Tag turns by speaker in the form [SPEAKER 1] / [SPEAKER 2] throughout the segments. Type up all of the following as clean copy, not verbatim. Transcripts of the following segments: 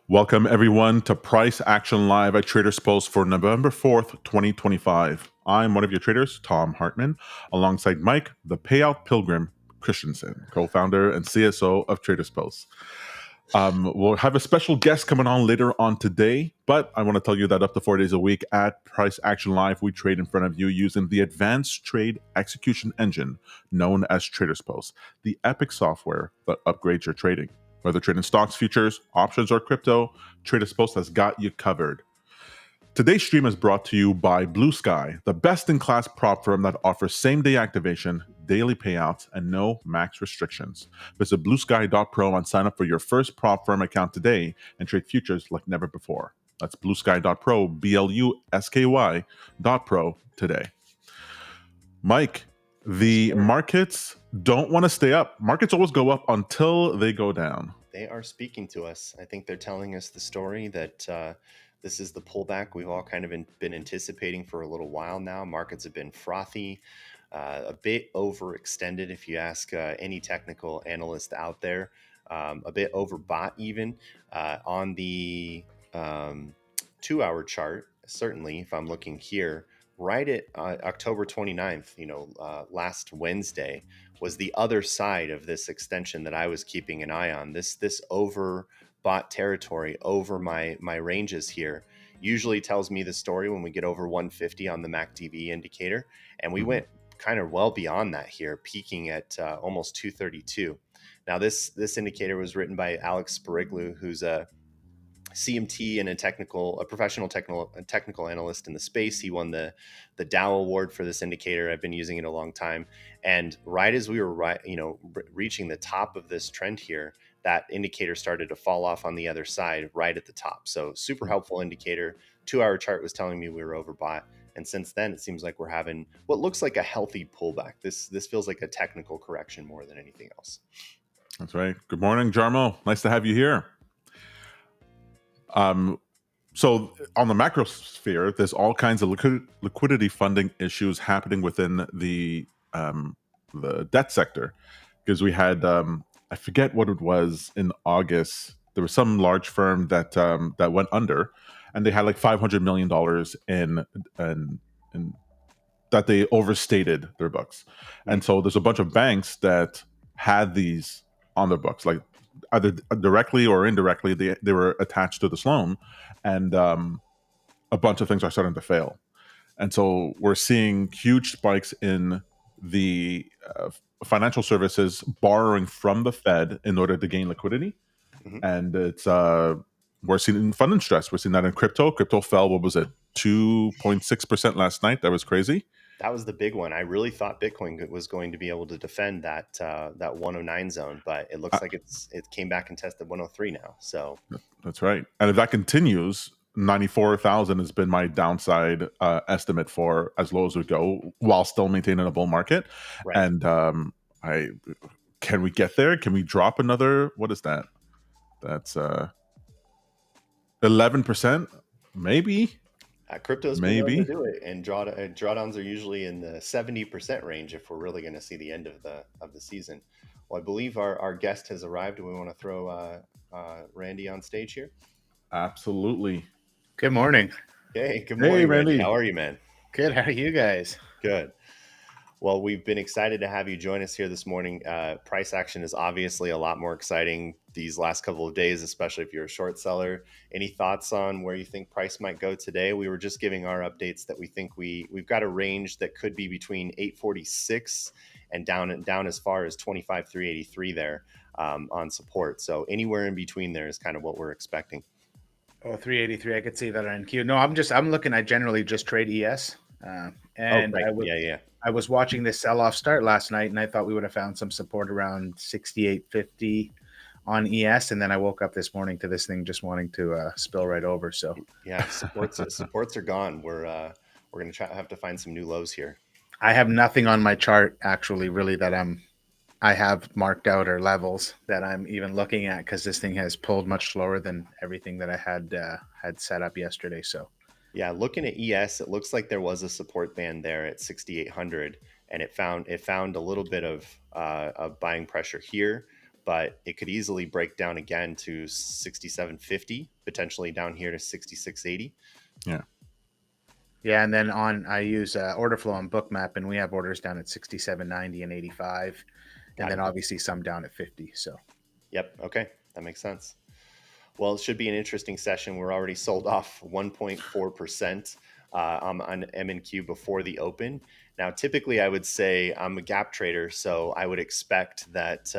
[SPEAKER 1] Welcome, everyone, to Price Action Live at Traders Pulse for November 4th, 2025. I'm one of your traders, Tom Hartman, alongside Mike, the Payout Pilgrim Christensen, co-founder and CSO of Traders Pulse. We'll have a special guest coming on later on today, but I want to tell you that up to 4 days a week at Price Action Live, we trade in front of you using the advanced trade execution engine known as Traders Pulse, the epic software that upgrades your trading. Whether trading stocks, futures, options, or crypto, Traders Pulse has got you covered. Today's stream is brought to you by Blue Sky, the best-in-class prop firm that offers same-day activation, daily payouts, and no max restrictions. Visit bluesky.pro and sign up for your first prop firm account today and trade futures like never before. That's bluesky.pro, BLUSKY.pro today. Mike, the markets don't want to stay up. Markets always go up until they go down.
[SPEAKER 2] They are speaking to us. I think they're telling us the story that this is the pullback we've all kind of been anticipating for a little while now. Markets have been frothy, a bit overextended if you ask any technical analyst out there, a bit overbought even on the 2-hour chart. Certainly, if I'm looking here, right at October 29th, last Wednesday, was the other side of this extension that I was keeping an eye on. This overbought territory over my ranges here usually tells me the story when we get over 150 on the MACD indicator, and we went kind of well beyond that here, peaking at almost 232. Now this indicator was written by Alex Spariglu, who's a CMT and a professional technical analyst in the space. He won the Dow Award for this indicator. I've been using it a long time. And right as we were reaching the top of this trend here, that indicator started to fall off on the other side right at the top. So super helpful indicator. 2-hour chart was telling me we were overbought. And since then, it seems like we're having what looks like a healthy pullback. This feels like a technical correction more than anything else.
[SPEAKER 1] That's right. Good morning, Jarmo. Nice to have you here. So on the macro sphere, there's all kinds of liquidity funding issues happening within the debt sector, because we had I forget what it was in August. There was some large firm that went under, and they had like $500 million in that they overstated their books, and so there's a bunch of banks that had these on their books, like either directly or indirectly, they were attached to this loan, and a bunch of things are starting to fail. And so we're seeing huge spikes in the financial services borrowing from the Fed in order to gain liquidity. And it's we're seeing funding stress. We're seeing that in crypto. Crypto fell, what was it, 2.6% last night? That was crazy.
[SPEAKER 2] That was the big one. I really thought Bitcoin was going to be able to defend that 109 zone, but it looks like it came back and tested 103 now. So
[SPEAKER 1] that's right. And if that continues, 94,000 has been my downside estimate for as low as we go, while still maintaining a bull market. Right. And can we get there? Can we drop another? What is that? That's 11%, maybe.
[SPEAKER 2] Crypto's been able to do it, and drawdowns are usually in the 70% range if we're really going to see the end of the season. Well, I believe our guest has arrived. Do we want to throw Randy on stage here?
[SPEAKER 1] Absolutely.
[SPEAKER 3] Good morning.
[SPEAKER 2] Hey, good morning, hey, Randy. How are you, man?
[SPEAKER 3] Good. How are you guys?
[SPEAKER 2] Good. Well, we've been excited to have you join us here this morning. Price action is obviously a lot more exciting these last couple of days, especially if you're a short seller. Any thoughts on where you think price might go today? We were just giving our updates that we think we've got a range that could be between 846 and down as far as 25,383 there on support. So anywhere in between there is kind of what we're expecting.
[SPEAKER 3] Oh, 383. I could see that on Q. No, I'm looking. I generally just trade ES. I was watching this sell-off start last night, and I thought we would have found some support around 68.50 on ES, and then I woke up this morning to this thing just wanting to spill right over. So
[SPEAKER 2] yeah, supports are gone. We're going to have to find some new lows here.
[SPEAKER 3] I have nothing on my chart actually, really, that I have marked out or levels that I'm even looking at, because this thing has pulled much slower than everything that I had set up yesterday. So.
[SPEAKER 2] Yeah, looking at ES, it looks like there was a support band there at 6,800, and it found a little bit of buying pressure here, but it could easily break down again to 67.50, potentially down here to 66.80.
[SPEAKER 1] Yeah.
[SPEAKER 3] Yeah, and then I use order flow on Bookmap, and we have orders down at 67.90 and 85, and then obviously some down at 50. So,
[SPEAKER 2] yep, okay, that makes sense. Well, it should be an interesting session. We're already sold off 1.4% on M&Q before the open. Now, typically, I would say I'm a gap trader, so I would expect that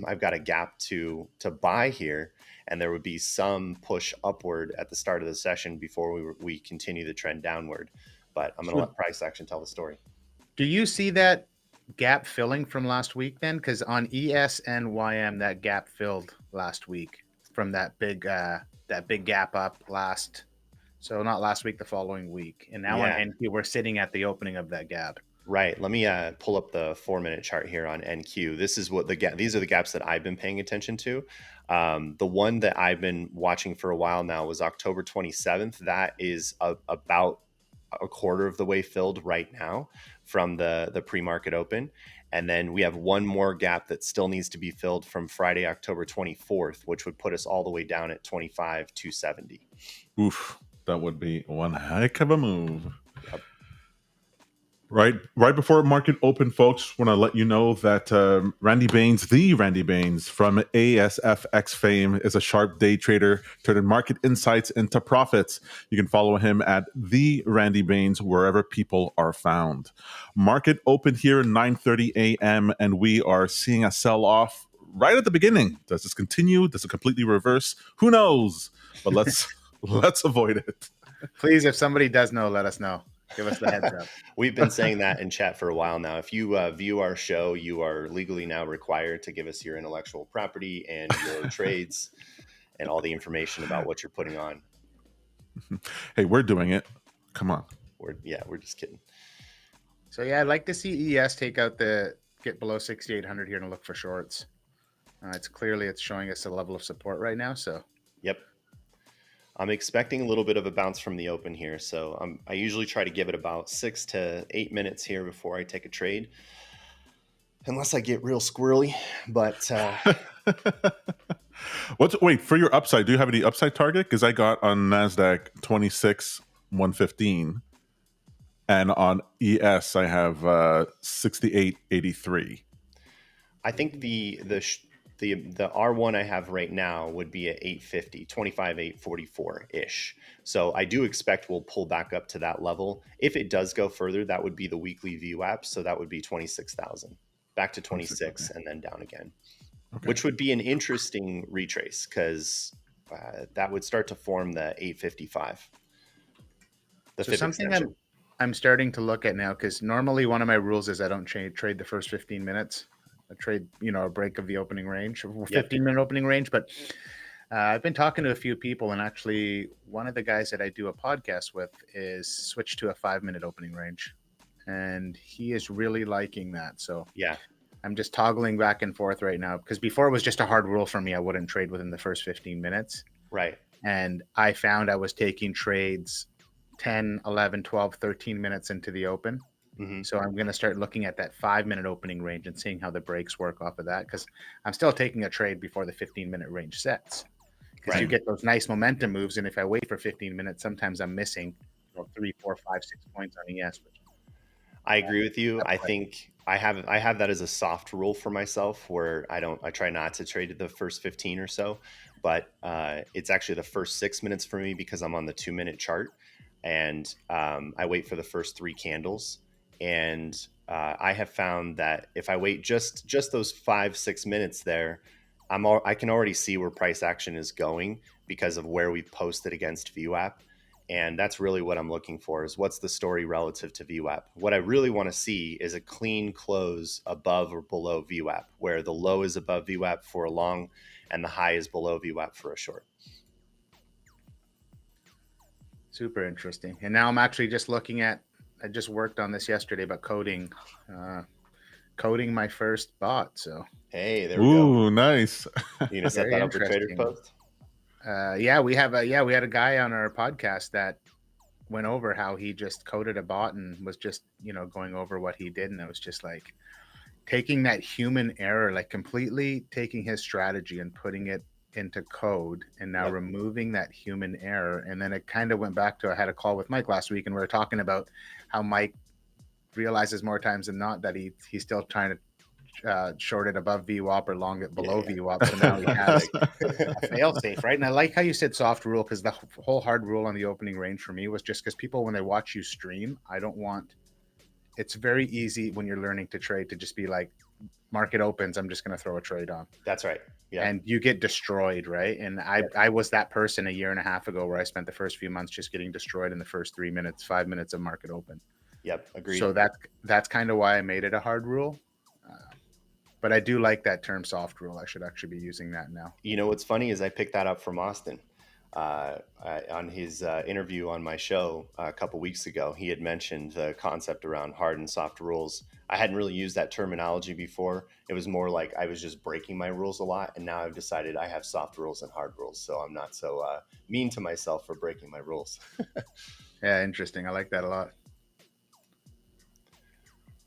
[SPEAKER 2] I've got a gap to buy here, and there would be some push upward at the start of the session before we continue the trend downward. But I'm going to let price action tell the story.
[SPEAKER 3] Do you see that gap filling from last week then? Because on ES and YM, that gap filled last week from that big gap up last. So not last week, the following week. And now on NQ, we're sitting at the opening of that gap.
[SPEAKER 2] Right. Let me pull up the 4-minute chart here on NQ. This is what these are the gaps that I've been paying attention to. The one that I've been watching for a while now was October 27th. That is about a quarter of the way filled right now from the pre-market open. And then we have one more gap that still needs to be filled from Friday, October 24th, which would put us all the way down at 25,270.
[SPEAKER 1] Oof. That would be one heck of a move.
[SPEAKER 2] Yep.
[SPEAKER 1] Right before market open, folks, want to let you know that Randy Bains, the Randy Bains from ASFX fame, is a sharp day trader, turning market insights into profits. You can follow him at the Randy Bains wherever people are found. Market open here at 9:30 a.m. and we are seeing a sell-off right at the beginning. Does this continue? Does it completely reverse? Who knows? But let's avoid it.
[SPEAKER 3] Please, if somebody does know, let us know. Give us the heads up.
[SPEAKER 2] We've been saying that in chat for a while now. If you view our show, you are legally now required to give us your intellectual property and your trades and all the information about what you're putting on.
[SPEAKER 1] Hey, we're doing it. Come on.
[SPEAKER 2] We're just kidding.
[SPEAKER 3] So yeah, I'd like to see ES get below 6,800 here and look for shorts. It's showing us a level of support right now. So
[SPEAKER 2] yep. I'm expecting a little bit of a bounce from the open here. So I usually try to give it about 6 to 8 minutes here before I take a trade. Unless I get real squirrely, but
[SPEAKER 1] wait, for your upside, do you have any upside target? Because I got on NASDAQ 26,115 and on ES I have 68.83.
[SPEAKER 2] I think the R1 I have right now would be at 850, 25,844-ish. So I do expect we'll pull back up to that level. If it does go further, that would be the weekly VWAP. So that would be 26,000, back to 26 and then down again, which would be an interesting retrace because that would start to form the 855.
[SPEAKER 3] So something I'm starting to look at now, because normally one of my rules is I don't trade the first 15 minutes. I trade, a break of the opening range, 15-minute opening range. But I've been talking to a few people, and actually one of the guys that I do a podcast with is switched to a 5-minute opening range, and he is really liking that. So
[SPEAKER 2] yeah,
[SPEAKER 3] I'm just toggling back and forth right now, because before it was just a hard rule for me. I wouldn't trade within the first 15 minutes.
[SPEAKER 2] Right.
[SPEAKER 3] And I found I was taking trades 10, 11, 12, 13 minutes into the open. Mm-hmm. So I'm going to start looking at that 5-minute opening range and seeing how the breaks work off of that, because I'm still taking a trade before the 15-minute range sets. Because you get those nice momentum moves, and if I wait for 15 minutes, sometimes I'm missing 3, 4, 5, 6 points on ES.
[SPEAKER 2] I agree with you. I think I have that as a soft rule for myself, where I try not to trade the first 15 or so, but it's actually the first 6 minutes for me because I'm on the 2-minute chart, and I wait for the first 3 candles. And I have found that if I wait just those 5-6 minutes there, I can already see where price action is going because of where we've posted against VWAP. And that's really what I'm looking for, is what's the story relative to VWAP. What I really want to see is a clean close above or below VWAP, where the low is above VWAP for a long and the high is below VWAP for a short.
[SPEAKER 3] Super interesting. And now I'm actually just looking at, I just worked on this yesterday, but coding my first bot. So
[SPEAKER 2] hey, there we go.
[SPEAKER 1] Ooh, nice.
[SPEAKER 2] You gonna set that up for Trader's Post?
[SPEAKER 3] We had a guy on our podcast that went over how he just coded a bot and was just going over what he did, and it was just like, taking that human error, like completely taking his strategy and putting it into code, and now removing that human error. And then it kind of went back to, I had a call with Mike last week, and we were talking about how Mike realizes more times than not that he's still trying to short it above VWAP or long it below VWAP. So now he has a fail safe, right? And I like how you said soft rule, because the whole hard rule on the opening range for me was just because people, when they watch you stream, I don't want, it's very easy when you're learning to trade to just be like, market opens, I'm just going to throw a trade on.
[SPEAKER 2] That's right. Yeah.
[SPEAKER 3] And you get destroyed, right? And I was that person a year and a half ago where I spent the first few months just getting destroyed in the first 3 minutes, 5 minutes of market open.
[SPEAKER 2] Yep. Agreed.
[SPEAKER 3] So that's kind of why I made it a hard rule. But I do like that term soft rule. I should actually be using that now.
[SPEAKER 2] You know, what's funny is I picked that up from Austin on his interview on my show a couple weeks ago. He had mentioned the concept around hard and soft rules. I hadn't really used that terminology before. It was more like I was just breaking my rules a lot. And now I've decided I have soft rules and hard rules. So I'm not so mean to myself for breaking my rules.
[SPEAKER 3] Yeah, interesting. I like that a lot.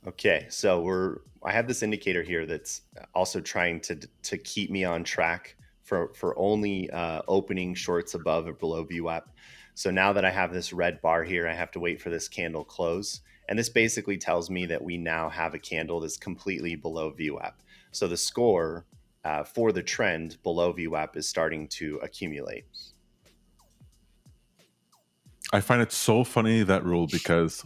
[SPEAKER 2] Okay, so I have this indicator here that's also trying to keep me on track for only opening shorts above or below VWAP. So now that I have this red bar here, I have to wait for this candle close. And this basically tells me that we now have a candle that's completely below VWAP. So the score for the trend below VWAP is starting to accumulate.
[SPEAKER 1] I find it so funny, that rule, because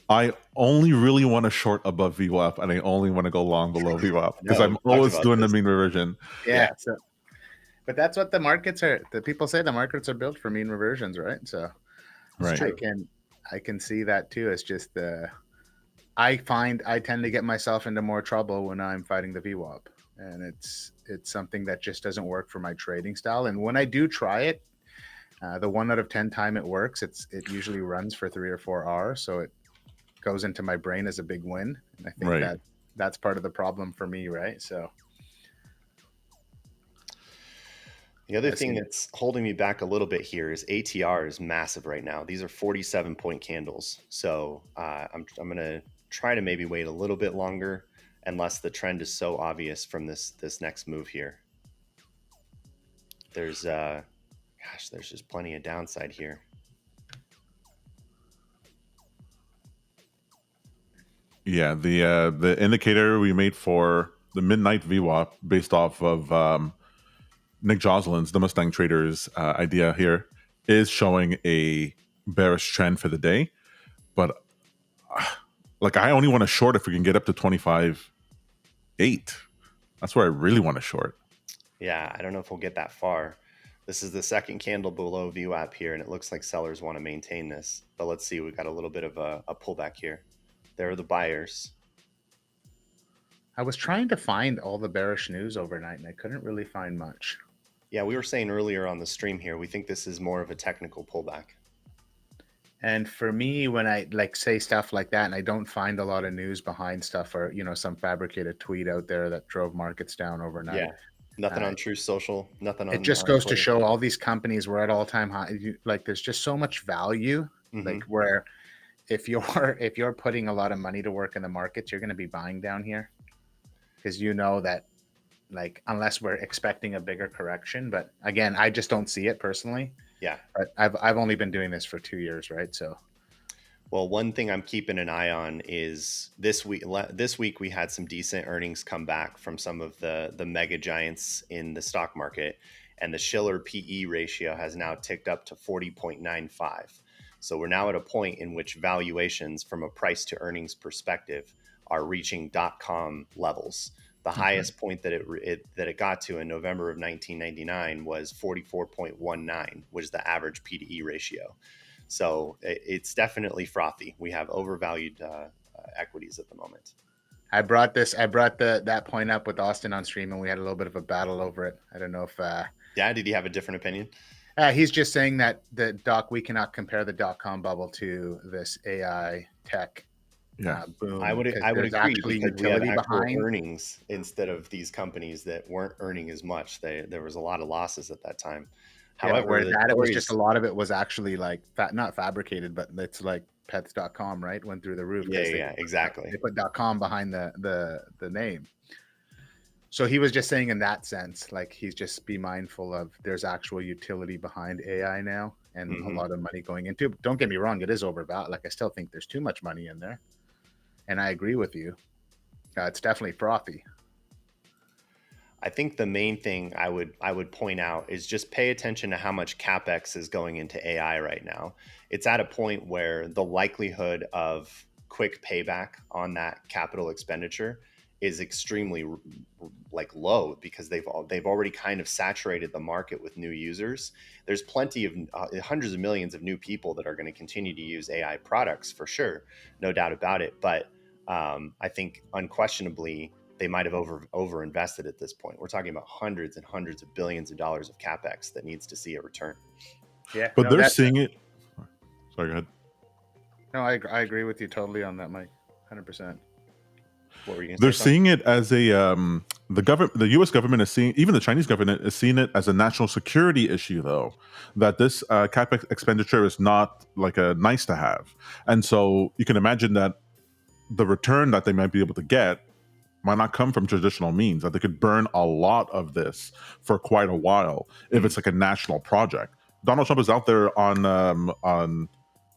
[SPEAKER 1] I only really want to short above VWAP, and I only want to go long below VWAP, because I'm always doing the mean reversion.
[SPEAKER 3] Yeah. So, but that's what the markets are. The people say the markets are built for mean reversions, right? So
[SPEAKER 1] right.
[SPEAKER 3] I can see that too. It's just I find I tend to get myself into more trouble when I'm fighting the VWAP, and it's something that just doesn't work for my trading style. And when I do try it, the 1 out of 10 time it works, it usually runs for 3 or 4 hours, so it goes into my brain as a big win. And I think that's part of the problem for me, right? So
[SPEAKER 2] the other thing that's holding me back a little bit here is ATR is massive right now. These are 47-point candles. So I'm going to try to maybe wait a little bit longer, unless the trend is so obvious from this next move here. There's there's just plenty of downside here.
[SPEAKER 1] Yeah, the indicator we made for the midnight VWAP, based off of Nick Jocelyn's, the Mustang Traders idea here, is showing a bearish trend for the day. But like, I only want to short if we can get up to 25.8. That's where I really want to short.
[SPEAKER 2] Yeah, I don't know if we'll get that far. This is the second candle below VWAP here, and it looks like sellers want to maintain this. But let's see, we've got a little bit of a pullback here. There are the buyers.
[SPEAKER 3] I was trying to find all the bearish news overnight, and I couldn't really find much.
[SPEAKER 2] Yeah, we were saying earlier on the stream here, we think this is more of a technical pullback.
[SPEAKER 3] And for me, when I say stuff like that, and I don't find a lot of news behind stuff, or some fabricated tweet out there that drove markets down overnight.
[SPEAKER 2] Yeah, nothing on True Social, nothing on.
[SPEAKER 3] It just goes to show all these companies were at all-time high. There's just so much value, where if you're putting a lot of money to work in the markets, you're going to be buying down here, because that, unless we're expecting a bigger correction. But again, I just don't see it personally.
[SPEAKER 2] Yeah.
[SPEAKER 3] But I've only been doing this for 2 years, right? So,
[SPEAKER 2] well, one thing I'm keeping an eye on is this week. This week we had some decent earnings come back from some of the mega giants in the stock market, and the Schiller PE ratio has now ticked up to 40.95. So we're now at a point in which valuations from a price to earnings perspective are reaching .com levels. The highest point that it got to in November of 1999 was 44.19, which is the average P to E ratio. So it's definitely frothy. We have overvalued equities at the moment.
[SPEAKER 3] I brought that point up with Austin on stream, and we had a little bit of a battle over it. I don't know if
[SPEAKER 2] did he have a different opinion?
[SPEAKER 3] He's just saying that we cannot compare the .com bubble to this AI tech boom.
[SPEAKER 2] I would agree, because we have actual earnings instead of these companies that weren't earning as much. There was a lot of losses at that time. However,
[SPEAKER 3] where
[SPEAKER 2] the
[SPEAKER 3] that it was just
[SPEAKER 2] stories,
[SPEAKER 3] a lot of it was actually like not fabricated, but it's like pets.com, right? Went through the roof because
[SPEAKER 2] exactly.
[SPEAKER 3] they put .com behind the name. So he was just saying in that sense, like he's just be mindful of there's actual utility behind AI now and a lot of money going into it. Don't get me wrong, it is overvalued. Like I still think there's too much money in there. And I agree with you. It's definitely frothy.
[SPEAKER 2] I think the main thing I would point out is just pay attention to how much capex is going into AI right now. It's at a point where the likelihood of quick payback on that capital expenditure is extremely like low because they've already kind of saturated the market with new users. There's plenty of hundreds of millions of new people that are going to continue to use AI products for sure, no doubt about it. But I think unquestionably they might have over invested at this point. We're talking about hundreds and hundreds of billions of dollars of capex that needs to see a return.
[SPEAKER 3] Yeah,
[SPEAKER 1] But they're seeing it. Sorry, go ahead.
[SPEAKER 3] No, I agree with you totally on that, Mike. 100%.
[SPEAKER 2] What were you going to say?
[SPEAKER 1] They're seeing it as a the U.S. government is seeing, even the Chinese government is seeing it as a national security issue, though, that this capex expenditure is not like a nice to have, and so you can imagine that the return that they might be able to get might not come from traditional means, that they could burn a lot of this for quite a while if it's like a national project. Donald Trump is out there on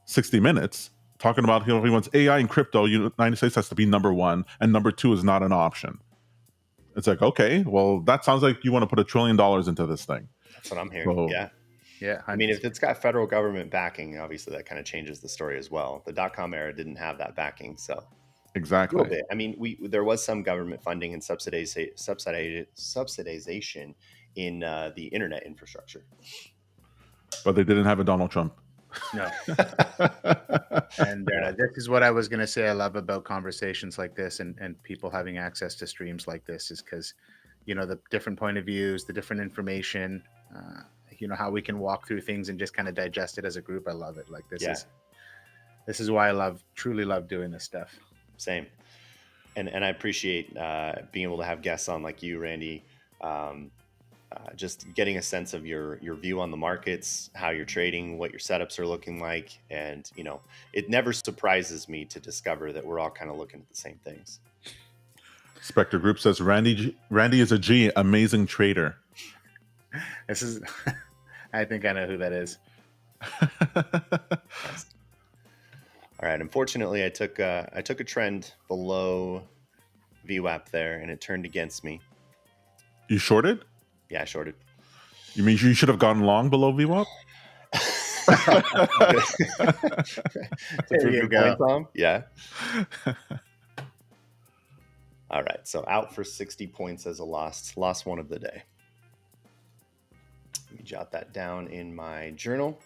[SPEAKER 1] 60 Minutes talking about, he wants AI and crypto. United States has to be number one, and number two is not an option. It's like, okay, well, that sounds like you want to put $1 trillion into this thing.
[SPEAKER 2] That's what I'm hearing.
[SPEAKER 1] So,
[SPEAKER 3] yeah.
[SPEAKER 2] I mean, if it's got federal government backing, obviously that kind of changes the story as well. The .com era didn't have that backing, so
[SPEAKER 1] exactly.
[SPEAKER 2] a little bit. I mean, there was some government funding and subsidization in the internet infrastructure,
[SPEAKER 1] but they didn't have a Donald Trump.
[SPEAKER 3] No. And this is what I was going to say. I love about conversations like this and people having access to streams like this is because, the different point of views, the different information, how we can walk through things and just kind of digest it as a group. I love it. Like this is why I truly love doing this stuff.
[SPEAKER 2] Same. And I appreciate being able to have guests on like you, Randy, just getting a sense of your view on the markets, how you're trading, what your setups are looking like. And, it never surprises me to discover that we're all kind of looking at the same things.
[SPEAKER 1] Spectre Group says, Randy is a G, amazing trader.
[SPEAKER 3] This is, I think I know who that is.
[SPEAKER 2] All right. Unfortunately, I took a trend below VWAP there, and it turned against me.
[SPEAKER 1] You shorted?
[SPEAKER 2] Yeah, I shorted.
[SPEAKER 1] You mean you should have gone long below VWAP?
[SPEAKER 2] There you go, Tom. Yeah. All right. So out for 60 points as a loss one of the day. Let me jot that down in my journal.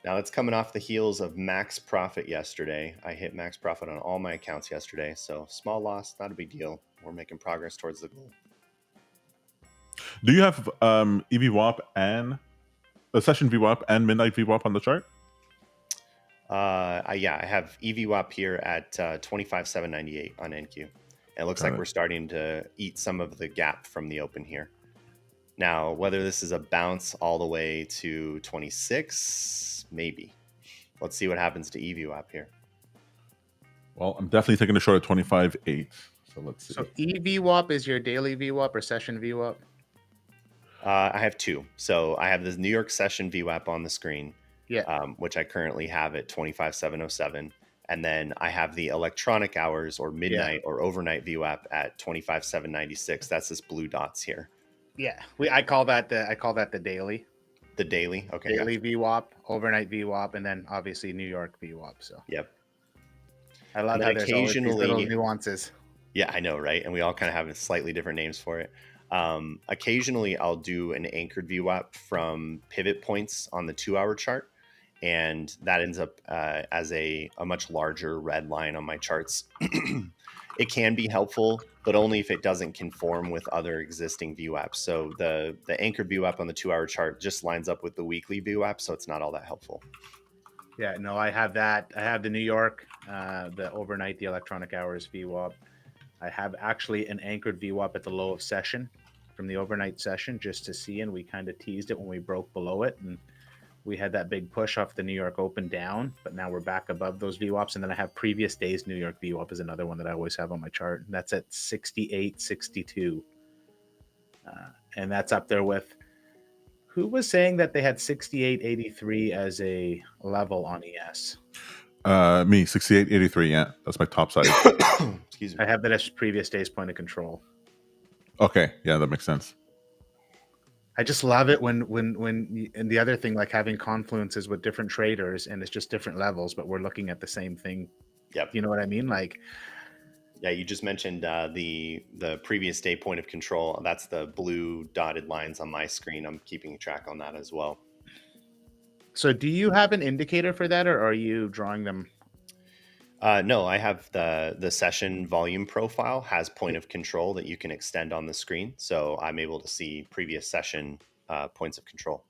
[SPEAKER 2] Now that's coming off the heels of max profit yesterday. I hit max profit on all my accounts yesterday. So small loss, not a big deal. We're making progress towards the goal.
[SPEAKER 1] Do you have EVWAP and a session VWAP and midnight VWAP on the chart?
[SPEAKER 2] I have EVWAP here at 25,798 on NQ. And it looks like we're starting to eat some of the gap from the open here. Now, whether this is a bounce all the way to 26, maybe. Let's see what happens to EVWAP here.
[SPEAKER 1] Well, I'm definitely taking a short at 25.8. So let's see.
[SPEAKER 3] So EVWAP is your daily VWAP or session VWAP?
[SPEAKER 2] I have two. So I have this New York session VWAP on the screen, which I currently have at 25,707. And then I have the electronic hours or midnight or overnight VWAP at 25,796. That's this blue dots here.
[SPEAKER 3] Yeah, I call that the daily.
[SPEAKER 2] The daily, okay.
[SPEAKER 3] Daily VWAP, overnight VWAP, and then obviously New York VWAP. So
[SPEAKER 2] yep.
[SPEAKER 3] I love how there's always these little nuances.
[SPEAKER 2] Yeah, I know, right? And we all kind of have slightly different names for it. Occasionally I'll do an anchored VWAP from pivot points on the 2-hour chart. And that ends up as a much larger red line on my charts. It can be helpful, but only if it doesn't conform with other existing VWAPs. So the anchored VWAP on the 2-hour chart just lines up with the weekly VWAP, so it's not all that helpful.
[SPEAKER 3] Yeah, no, I have that. I have the New York, the overnight, the electronic hours VWAP. I have actually an anchored VWAP at the low of session. from the overnight session just to see, and we kind of teased it when we broke below it, and we had that big push off the New York Open down, but now we're back above those VWAPs. And then I have previous days New York VWAP is another one that I always have on my chart. And that's at 68.62. And that's up there with, who was saying that they had 68.83 as a level on ES?
[SPEAKER 1] Me, 68.83. Yeah, that's my top side.
[SPEAKER 2] Excuse me.
[SPEAKER 3] I have that as previous day's point of control.
[SPEAKER 1] Okay, yeah, that makes sense.
[SPEAKER 3] I just love it when and the other thing, like having confluences with different traders, and it's just different levels, but we're looking at the same thing.
[SPEAKER 2] Yep.
[SPEAKER 3] You know what I mean? Like,
[SPEAKER 2] yeah, you just mentioned the previous day point of control. That's the blue dotted lines on my screen. I'm keeping track on that as well.
[SPEAKER 3] So do you have an indicator for that, or are you drawing them?
[SPEAKER 2] No, I have the session volume profile has point of control that you can extend on the screen. So I'm able to see previous session points of control.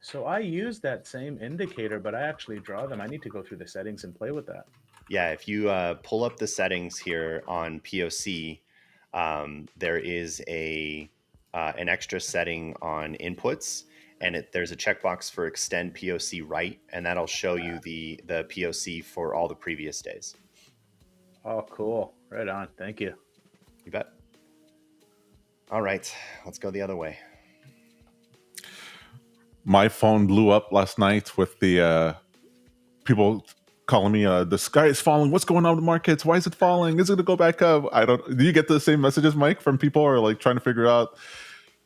[SPEAKER 3] So I use that same indicator, but I actually draw them. I need to go through the settings and play with that.
[SPEAKER 2] Yeah, if you pull up the settings here on POC, there is an extra setting on inputs, and there's a checkbox for extend POC right, and that'll show you the POC for all the previous days.
[SPEAKER 3] Oh, cool. Right on. Thank you.
[SPEAKER 2] You bet. All right, let's go the other way.
[SPEAKER 1] My phone blew up last night with the people calling me, the sky is falling. What's going on with the markets? Why is it falling? Is it going to go back up? I don't. Do you get the same messages, Mike, from people who are like trying to figure out?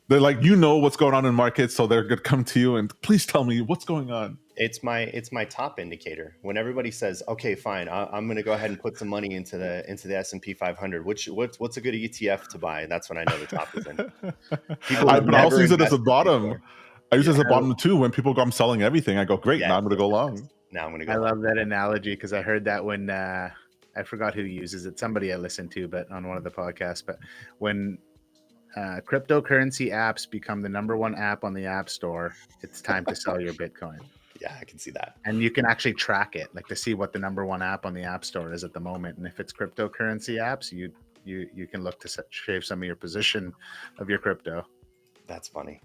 [SPEAKER 1] They're like, you know what's going on in markets, so they're going to come to you and please tell me what's going on.
[SPEAKER 2] It's my top indicator. When everybody says, "Okay, fine, I'm going to go ahead and put some money into the S&P 500," what's a good ETF to buy? That's when I know the top is in.
[SPEAKER 1] But I also use it as a bottom.
[SPEAKER 2] Before.
[SPEAKER 1] I use it as a bottom too. When people go, I'm selling everything. I go, great. Now I'm going to go long.
[SPEAKER 2] Now I'm going to go.
[SPEAKER 3] I love that analogy because I heard that when I forgot who uses it. Somebody I listened to, but on one of the podcasts. But when cryptocurrency apps become the #1 app on the App Store, it's time to sell your Bitcoin.
[SPEAKER 2] Yeah, I can see that.
[SPEAKER 3] And you can actually track it, like to see what the #1 app on the App Store is at the moment. And if it's cryptocurrency apps, you can look to shave some of your position of your crypto.
[SPEAKER 2] That's funny.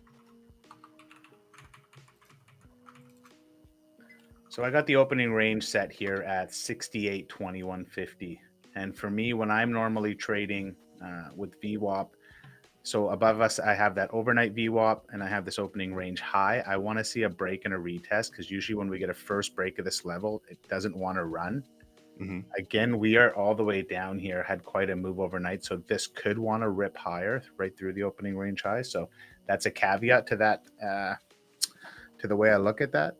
[SPEAKER 3] So I got the opening range set here at 68.2150. And for me, when I'm normally trading with VWAP, so above us, I have that overnight VWAP and I have this opening range high. I want to see a break and a retest because usually when we get a first break of this level, it doesn't want to run. Mm-hmm. Again, we are all the way down here, had quite a move overnight. So this could want to rip higher right through the opening range high. So that's a caveat to that, to the way I look at that.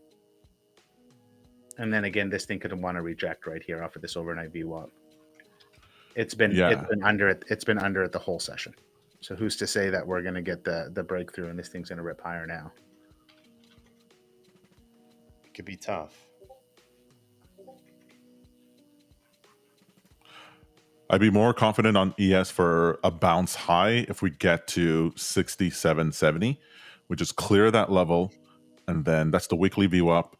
[SPEAKER 3] And then again, this thing could want to reject right here off of this overnight VWAP. It's been under it. It's been under it the whole session. So who's to say that we're going to get the breakthrough and this thing's going to rip higher now?
[SPEAKER 2] It could be tough.
[SPEAKER 1] I'd be more confident on ES for a bounce high if we get to 67.70, which is clear that level. And then that's the weekly VWAP,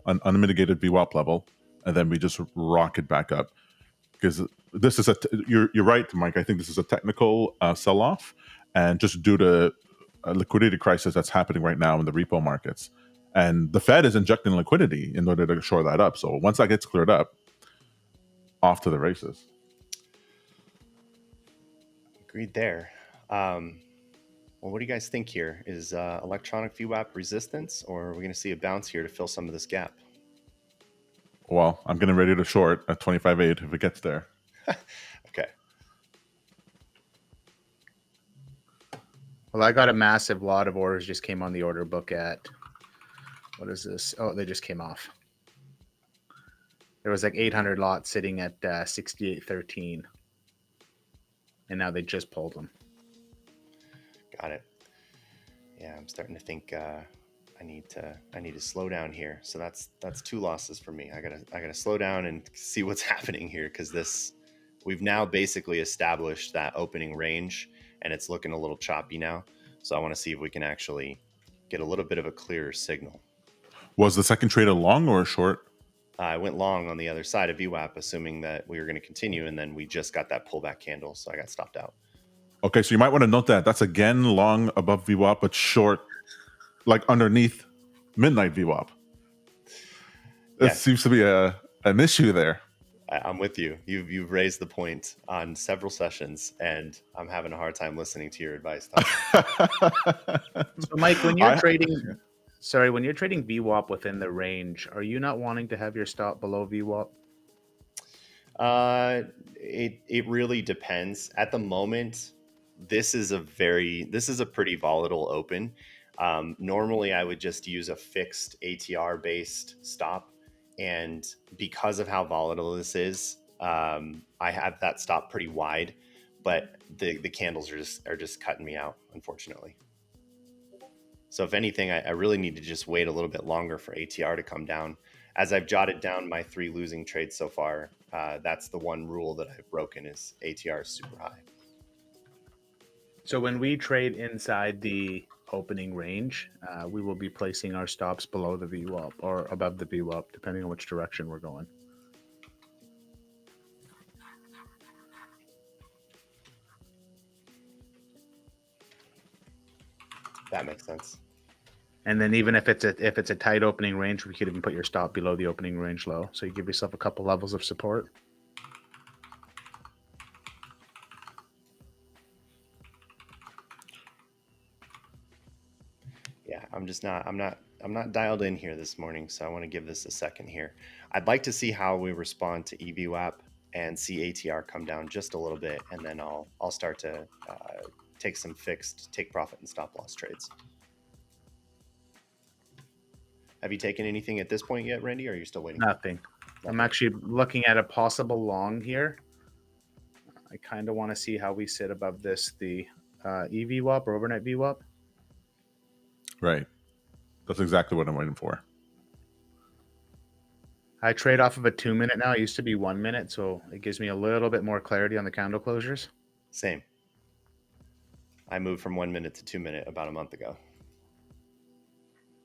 [SPEAKER 1] an unmitigated VWAP level. And then we just rock it back up. Because this is you're right, Mike. I think this is a technical sell-off, and just due to a liquidity crisis that's happening right now in the repo markets, and the Fed is injecting liquidity in order to shore that up. So once that gets cleared up, off to the races.
[SPEAKER 2] Agreed there. Well, what do you guys think here? Is electronic VWAP resistance, or are we going to see a bounce here to fill some of this gap?
[SPEAKER 1] Well, I'm getting ready to short at 25.8 if it gets there.
[SPEAKER 2] Okay.
[SPEAKER 3] Well, I got a massive lot of orders just came on the order book at, what is this? Oh, they just came off. There was like 800 lots sitting at 68.13. And now they just pulled them.
[SPEAKER 2] Got it. Yeah, I'm starting to think I need to slow down here. So that's 2 losses for me. I gotta slow down and see what's happening here, because we've now basically established that opening range and it's looking a little choppy now. So I want to see if we can actually get a little bit of a clearer signal.
[SPEAKER 1] Was the second trade a long or a short?
[SPEAKER 2] I went long on the other side of VWAP, assuming that we were going to continue, and then we just got that pullback candle, so I got stopped out.
[SPEAKER 1] Okay, so you might want to note that. That's again long above VWAP, but short, like underneath midnight VWAP. It
[SPEAKER 2] Yes.
[SPEAKER 1] seems to be an issue there.
[SPEAKER 2] I'm with you. You've raised the point on several sessions, and I'm having a hard time listening to your advice, Tom.
[SPEAKER 3] So, Mike, when you're trading, when you're trading VWAP within the range, are you not wanting to have your stop below VWAP?
[SPEAKER 2] It really depends. At the moment, this is a pretty volatile open. Normally, I would just use a fixed ATR based stop, and because of how volatile this is, I have that stop pretty wide, but the candles are just cutting me out, unfortunately. So if anything, I really need to just wait a little bit longer for ATR to come down. As I've jotted down my 3 losing trades so far, that's the one rule that I've broken is ATR is super high.
[SPEAKER 3] So when we trade inside the opening range, we will be placing our stops below the VWAP or above the VWAP, depending on which direction we're going.
[SPEAKER 2] That makes sense.
[SPEAKER 3] And then even if it's a tight opening range, we could even put your stop below the opening range low. So you give yourself a couple levels of support.
[SPEAKER 2] Yeah, I'm not dialed in here this morning, so I want to give this a second here. I'd like to see how we respond to VWAP and see ATR come down just a little bit, and then I'll start to take some fixed take profit and stop loss trades. Have you taken anything at this point yet, Randy, or are you still waiting?
[SPEAKER 3] Nothing. I'm actually looking at a possible long here. I kind of want to see how we sit above this, the EVWAP or overnight VWAP.
[SPEAKER 1] Right. That's exactly what I'm waiting for.
[SPEAKER 3] I trade off of a 2-minute now. It used to be 1 minute, so it gives me a little bit more clarity on the candle closures.
[SPEAKER 2] Same. I moved from 1 minute to 2 minute about a month ago.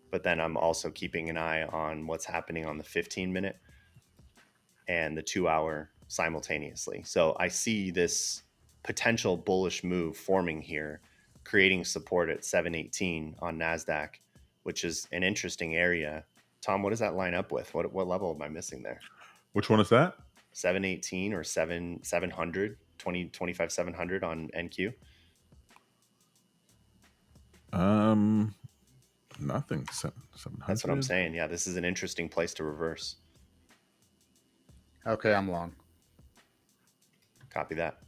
[SPEAKER 2] But then I'm also keeping an eye on what's happening on the 15-minute and the 2-hour simultaneously. So I see this potential bullish move forming here, creating support at 718 on NASDAQ, which is an interesting area. Tom, what does that line up with? What level am I missing there?
[SPEAKER 1] Which one is that?
[SPEAKER 2] 718 or 700, 25 700 on NQ?
[SPEAKER 1] Nothing. 700.
[SPEAKER 2] That's what I'm saying. Yeah, this is an interesting place to reverse.
[SPEAKER 3] Okay, I'm long.
[SPEAKER 2] Copy that.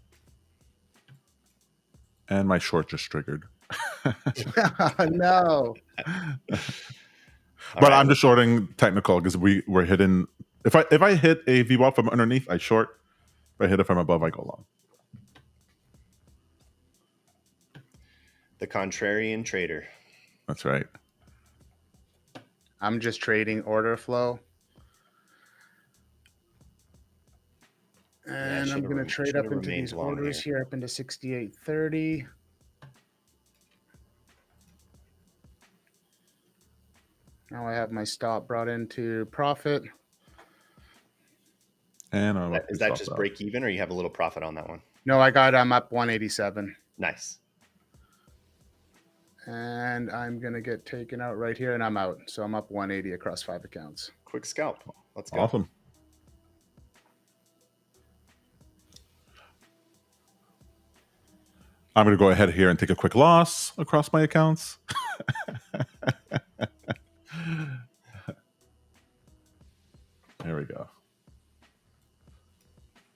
[SPEAKER 1] And my short just triggered.
[SPEAKER 3] No.
[SPEAKER 1] But I'm just shorting technical because we're hitting. If I hit a VWAP from underneath, I short. If I hit it from above, I go long.
[SPEAKER 2] The contrarian trader.
[SPEAKER 1] That's right.
[SPEAKER 3] I'm just trading order flow. And I'm going to trade up into these orders here, up into 68.30. Now I have my stop brought into profit.
[SPEAKER 1] And
[SPEAKER 2] is that just break even, or you have a little profit on that one?
[SPEAKER 3] No, I'm up 187.
[SPEAKER 2] Nice.
[SPEAKER 3] And I'm going to get taken out right here, and I'm out. So I'm up 180 across 5 accounts.
[SPEAKER 2] Quick scalp. Let's go.
[SPEAKER 1] Awesome. I'm going to go ahead here and take a quick loss across my accounts. There we go.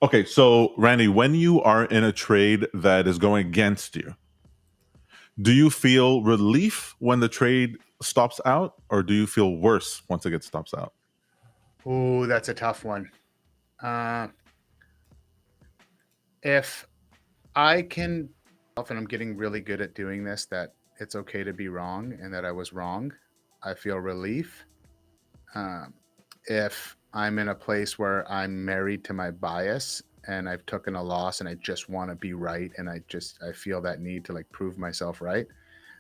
[SPEAKER 1] Okay, so Randy, when you are in a trade that is going against you, do you feel relief when the trade stops out, or do you feel worse once it stops out?
[SPEAKER 3] Oh, that's a tough one. If I can, and I'm getting really good at doing this, that it's okay to be wrong and that I was wrong, I feel relief. If I'm in a place where I'm married to my bias and I've taken a loss and I just want to be right and I feel that need to like prove myself right,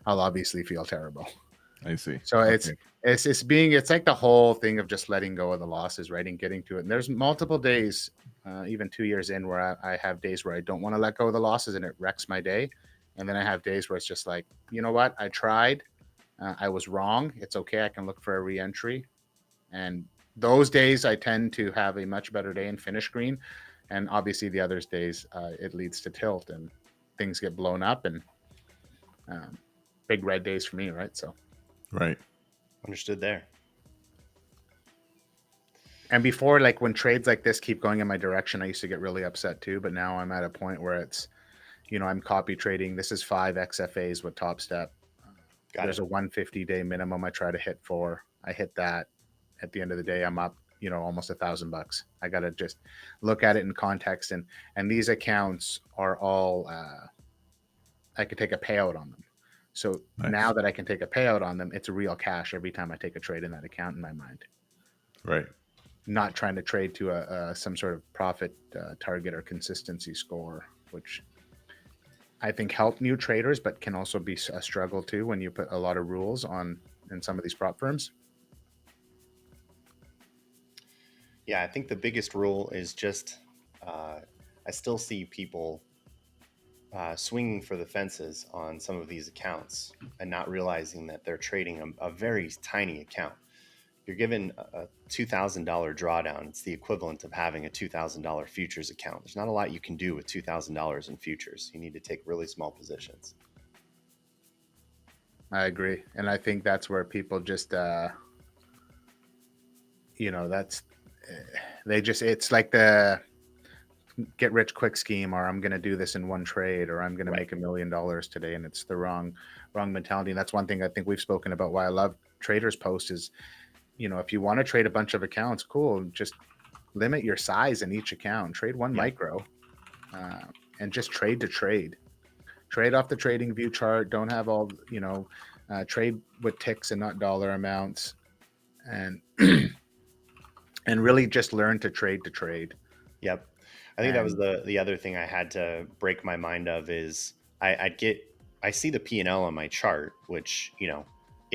[SPEAKER 3] I'll obviously feel terrible.
[SPEAKER 1] I see.
[SPEAKER 3] So it's like the whole thing of just letting go of the losses, right, and getting to it. And there's multiple days even 2 years in, where I have days where I don't want to let go of the losses and it wrecks my day. And then I have days where it's just like, you know what? I tried. I was wrong. It's okay. I can look for a re-entry. And those days I tend to have a much better day and finish green. And obviously the others days it leads to tilt and things get blown up and big red days for me, right? So
[SPEAKER 1] Right.
[SPEAKER 2] Understood there.
[SPEAKER 3] And before, like when trades like this keep going in my direction, I used to get really upset too. But now I'm at a point where it's, I'm copy trading. This is 5 XFAs with Top Step. There's a 150-day minimum I try to hit for. I hit that. At the end of the day, I'm up, almost $1,000. I got to just look at it in context. And these accounts are all, I could take a payout on them. So now that I can take a payout on them, it's real cash every time I take a trade in that account in my mind.
[SPEAKER 1] Right.
[SPEAKER 3] Not trying to trade to some sort of profit target or consistency score, which I think help new traders, but can also be a struggle too when you put a lot of rules on in some of these prop firms.
[SPEAKER 2] Yeah, I think the biggest rule is just I still see people swinging for the fences on some of these accounts and not realizing that they're trading a very tiny account. You're given a $2,000 drawdown. It's the equivalent of having a $2,000 futures account. There's not a lot you can do with $2,000 in futures. You need to take really small positions.
[SPEAKER 3] I agree. And I think that's where people just, it's like the get rich quick scheme, or I'm going to do this in one trade, or I'm going to make $1 million today. And it's the wrong mentality. And that's one thing I think we've spoken about why I love Traders Post is, if you want to trade a bunch of accounts, cool. Just limit your size in each account. Trade one micro and just trade to trade. Trade off the trading view chart. Don't have all, trade with ticks and not dollar amounts. And and really just learn to trade to trade.
[SPEAKER 2] Yep. I think that was the other thing I had to break my mind of is I see the P&L on my chart, which,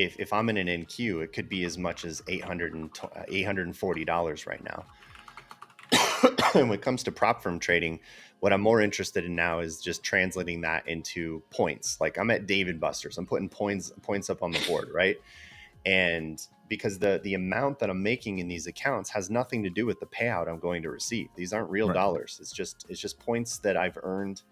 [SPEAKER 2] if I'm in an NQ, it could be as much as $840 right now. And when it comes to prop firm trading, what I'm more interested in now is just translating that into points. Like I'm at Dave & Buster's, I'm putting points up on the board, right? And because the amount that I'm making in these accounts has nothing to do with the payout I'm going to receive. These aren't real dollars. It's just points that I've earned,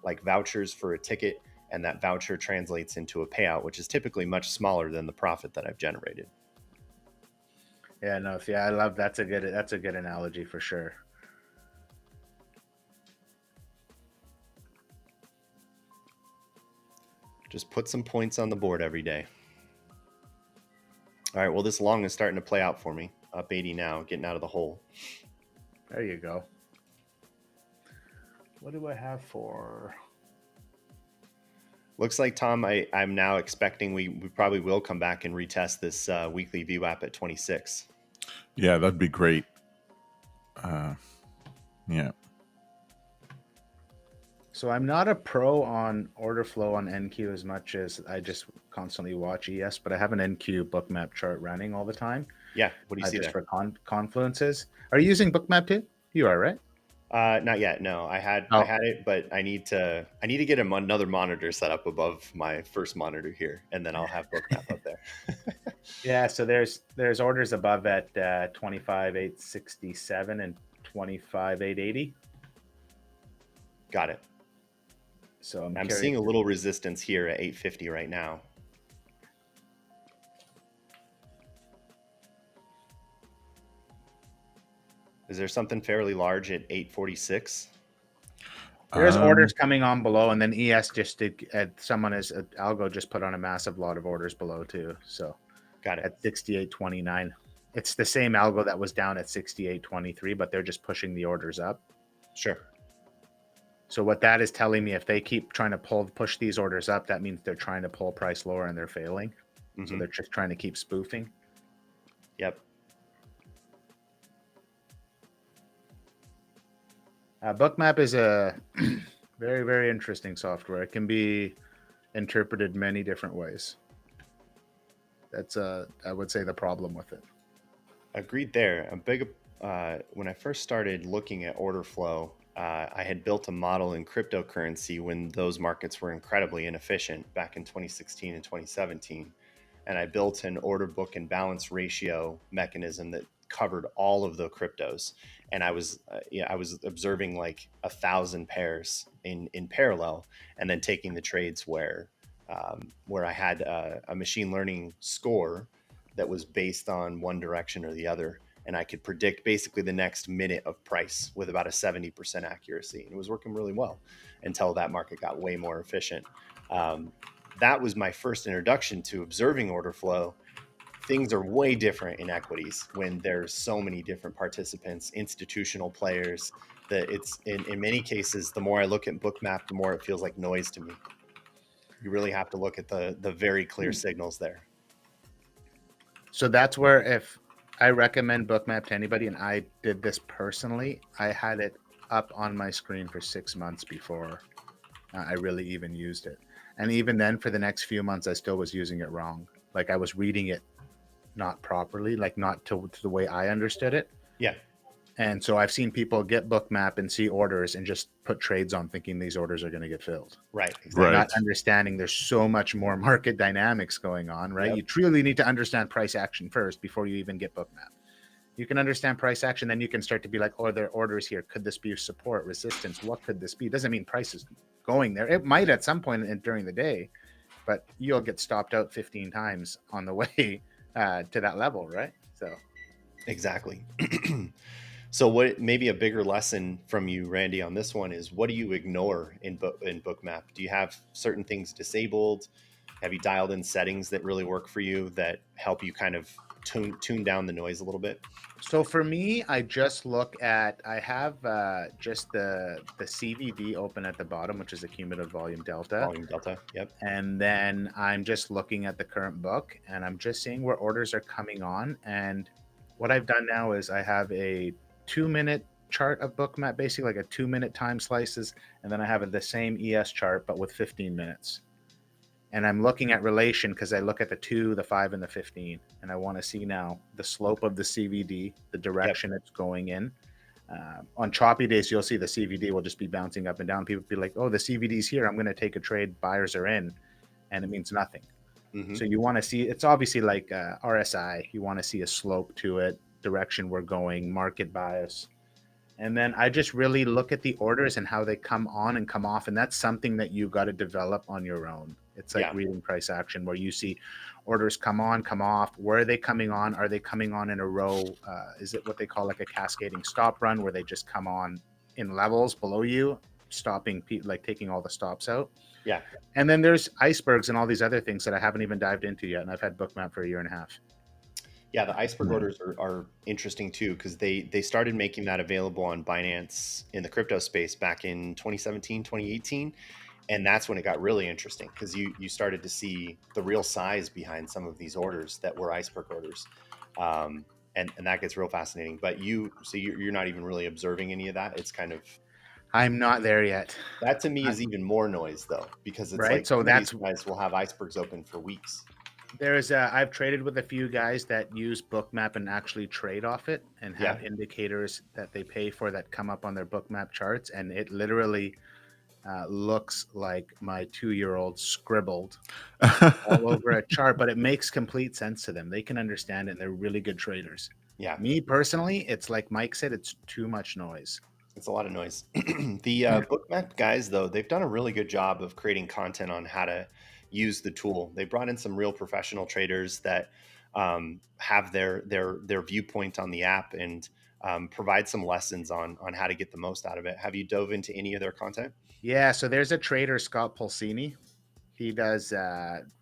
[SPEAKER 2] like vouchers for a ticket. And that voucher translates into a payout, which is typically much smaller than the profit that I've generated.
[SPEAKER 3] Yeah, no, I love that's a good analogy for sure.
[SPEAKER 2] Just put some points on the board every day. All right, well, this long is starting to play out for me. Up 80 now, getting out of the hole.
[SPEAKER 3] There you go. What do I have for?
[SPEAKER 2] Looks like, Tom, I'm now expecting we probably will come back and retest this weekly VWAP at 26.
[SPEAKER 1] Yeah, that'd be great. Yeah.
[SPEAKER 3] So I'm not a pro on order flow on NQ as much as I just constantly watch ES, but I have an NQ Bookmap chart running all the time.
[SPEAKER 2] Yeah, what do you see
[SPEAKER 3] just
[SPEAKER 2] there?
[SPEAKER 3] For confluences. Are you using Bookmap too? You are, right?
[SPEAKER 2] Not yet. No, I had it, but I need to get another monitor set up above my first monitor here, and then I'll have Bookmap up there.
[SPEAKER 3] Yeah. So there's orders above at 25,867 and 25,880.
[SPEAKER 2] Got it.
[SPEAKER 3] So
[SPEAKER 2] I'm seeing a little resistance here at 850 right now. Is there something fairly large at 846?
[SPEAKER 3] There's orders coming on below, and then ES just did. Algo just put on a massive lot of orders below too. So
[SPEAKER 2] got it
[SPEAKER 3] at 68.29. It's the same algo that was down at 68.23, but they're just pushing the orders up.
[SPEAKER 2] Sure.
[SPEAKER 3] So what that is telling me, if they keep trying to push these orders up, that means they're trying to pull price lower and they're failing. Mm-hmm. So they're just trying to keep spoofing.
[SPEAKER 2] Yep.
[SPEAKER 3] Bookmap is a very, very interesting software. It can be interpreted many different ways. That's I would say the problem with it.
[SPEAKER 2] Agreed there. when I first started looking at order flow, I had built a model in cryptocurrency when those markets were incredibly inefficient back in 2016 and 2017. And I built an order book and balance ratio mechanism that covered all of the cryptos. And I was observing like 1,000 pairs in parallel, and then taking the trades where I had a machine learning score that was based on one direction or the other. And I could predict basically the next minute of price with about a 70% accuracy. And it was working really well until that market got way more efficient. That was my first introduction to observing order flow. Things are way different in equities when there's so many different participants, institutional players, that it's in many cases, the more I look at Bookmap, the more it feels like noise to me. You really have to look at the very clear signals there.
[SPEAKER 3] So that's where, if I recommend Bookmap to anybody, and I did this personally, I had it up on my screen for 6 months before I really even used it. And even then, for the next few months, I still was using it wrong. Like I was reading it not properly, like not to the way I understood it.
[SPEAKER 2] Yeah.
[SPEAKER 3] And so I've seen people get Bookmap and see orders and just put trades on thinking these orders are going to get filled.
[SPEAKER 2] Right. Exactly.
[SPEAKER 3] Not understanding there's so much more market dynamics going on, right?
[SPEAKER 2] Yep.
[SPEAKER 3] You truly need to understand price action first before you even get Bookmap. You can understand price action, then you can start to be like, oh, there are orders here. Could this be support, resistance? What could this be? It doesn't mean price is going there. It might at some point during the day, but you'll get stopped out 15 times on the way to that level, right? So
[SPEAKER 2] exactly. So what maybe a bigger lesson from you, Randy, on this one is, what do you ignore in Bookmap? Do you have certain things disabled? Have you dialed in settings that really work for you that help you kind of tune down the noise a little bit?
[SPEAKER 3] So for me, I just look at, I have just the CVD open at the bottom, which is the cumulative volume delta.
[SPEAKER 2] Volume delta, yep.
[SPEAKER 3] And then I'm just looking at the current book, and I'm just seeing where orders are coming on. And what I've done now is I have a 2-minute chart of Bookmap, basically like a 2-minute time slices, and then I have the same ES chart but with 15 minutes. And I'm looking at relation because I look at the 2, the 5, and the 15, and I want to see now the slope of the CVD, the direction it's going in. On choppy days, you'll see the CVD will just be bouncing up and down. People be like, oh, the CVD's here, I'm going to take a trade, buyers are in, and it means nothing. Mm-hmm. So you want to see, it's obviously like RSI, you want to see a slope to it, direction we're going, market bias. And then I just really look at the orders and how they come on and come off. And that's something that you got to develop on your own. It's like reading price action, where you see orders come on, come off. Where are they coming on? Are they coming on in a row? Is it what they call like a cascading stop run, where they just come on in levels below you, stopping, like taking all the stops out?
[SPEAKER 2] Yeah.
[SPEAKER 3] And then there's icebergs and all these other things that I haven't even dived into yet. And I've had Bookmap for 1.5 years.
[SPEAKER 2] Yeah, the iceberg orders are interesting too, because they started making that available on Binance in the crypto space back in 2017, 2018. And that's when it got really interesting, because you started to see the real size behind some of these orders that were iceberg orders. And that gets real fascinating. But you're not even really observing any of that. It's kind of...
[SPEAKER 3] I'm not there yet.
[SPEAKER 2] That to me is even more noise though, because it's
[SPEAKER 3] right?
[SPEAKER 2] like,
[SPEAKER 3] so that's
[SPEAKER 2] these guys will have icebergs open for weeks.
[SPEAKER 3] I've traded with a few guys that use Bookmap and actually trade off it and have indicators that they pay for that come up on their Bookmap charts. And it literally looks like my 2-year-old scribbled all over a chart, but it makes complete sense to them. They can understand it, and they're really good traders.
[SPEAKER 2] Yeah.
[SPEAKER 3] Me personally, it's like Mike said, it's too much noise.
[SPEAKER 2] It's a lot of noise. The Bookmap guys, though, they've done a really good job of creating content on how to use the tool. They brought in some real professional traders that have their viewpoint on the app, and provide some lessons on how to get the most out of it. Have you dove into any of their content?
[SPEAKER 3] Yeah, so there's a trader, Scott Pulsini. He does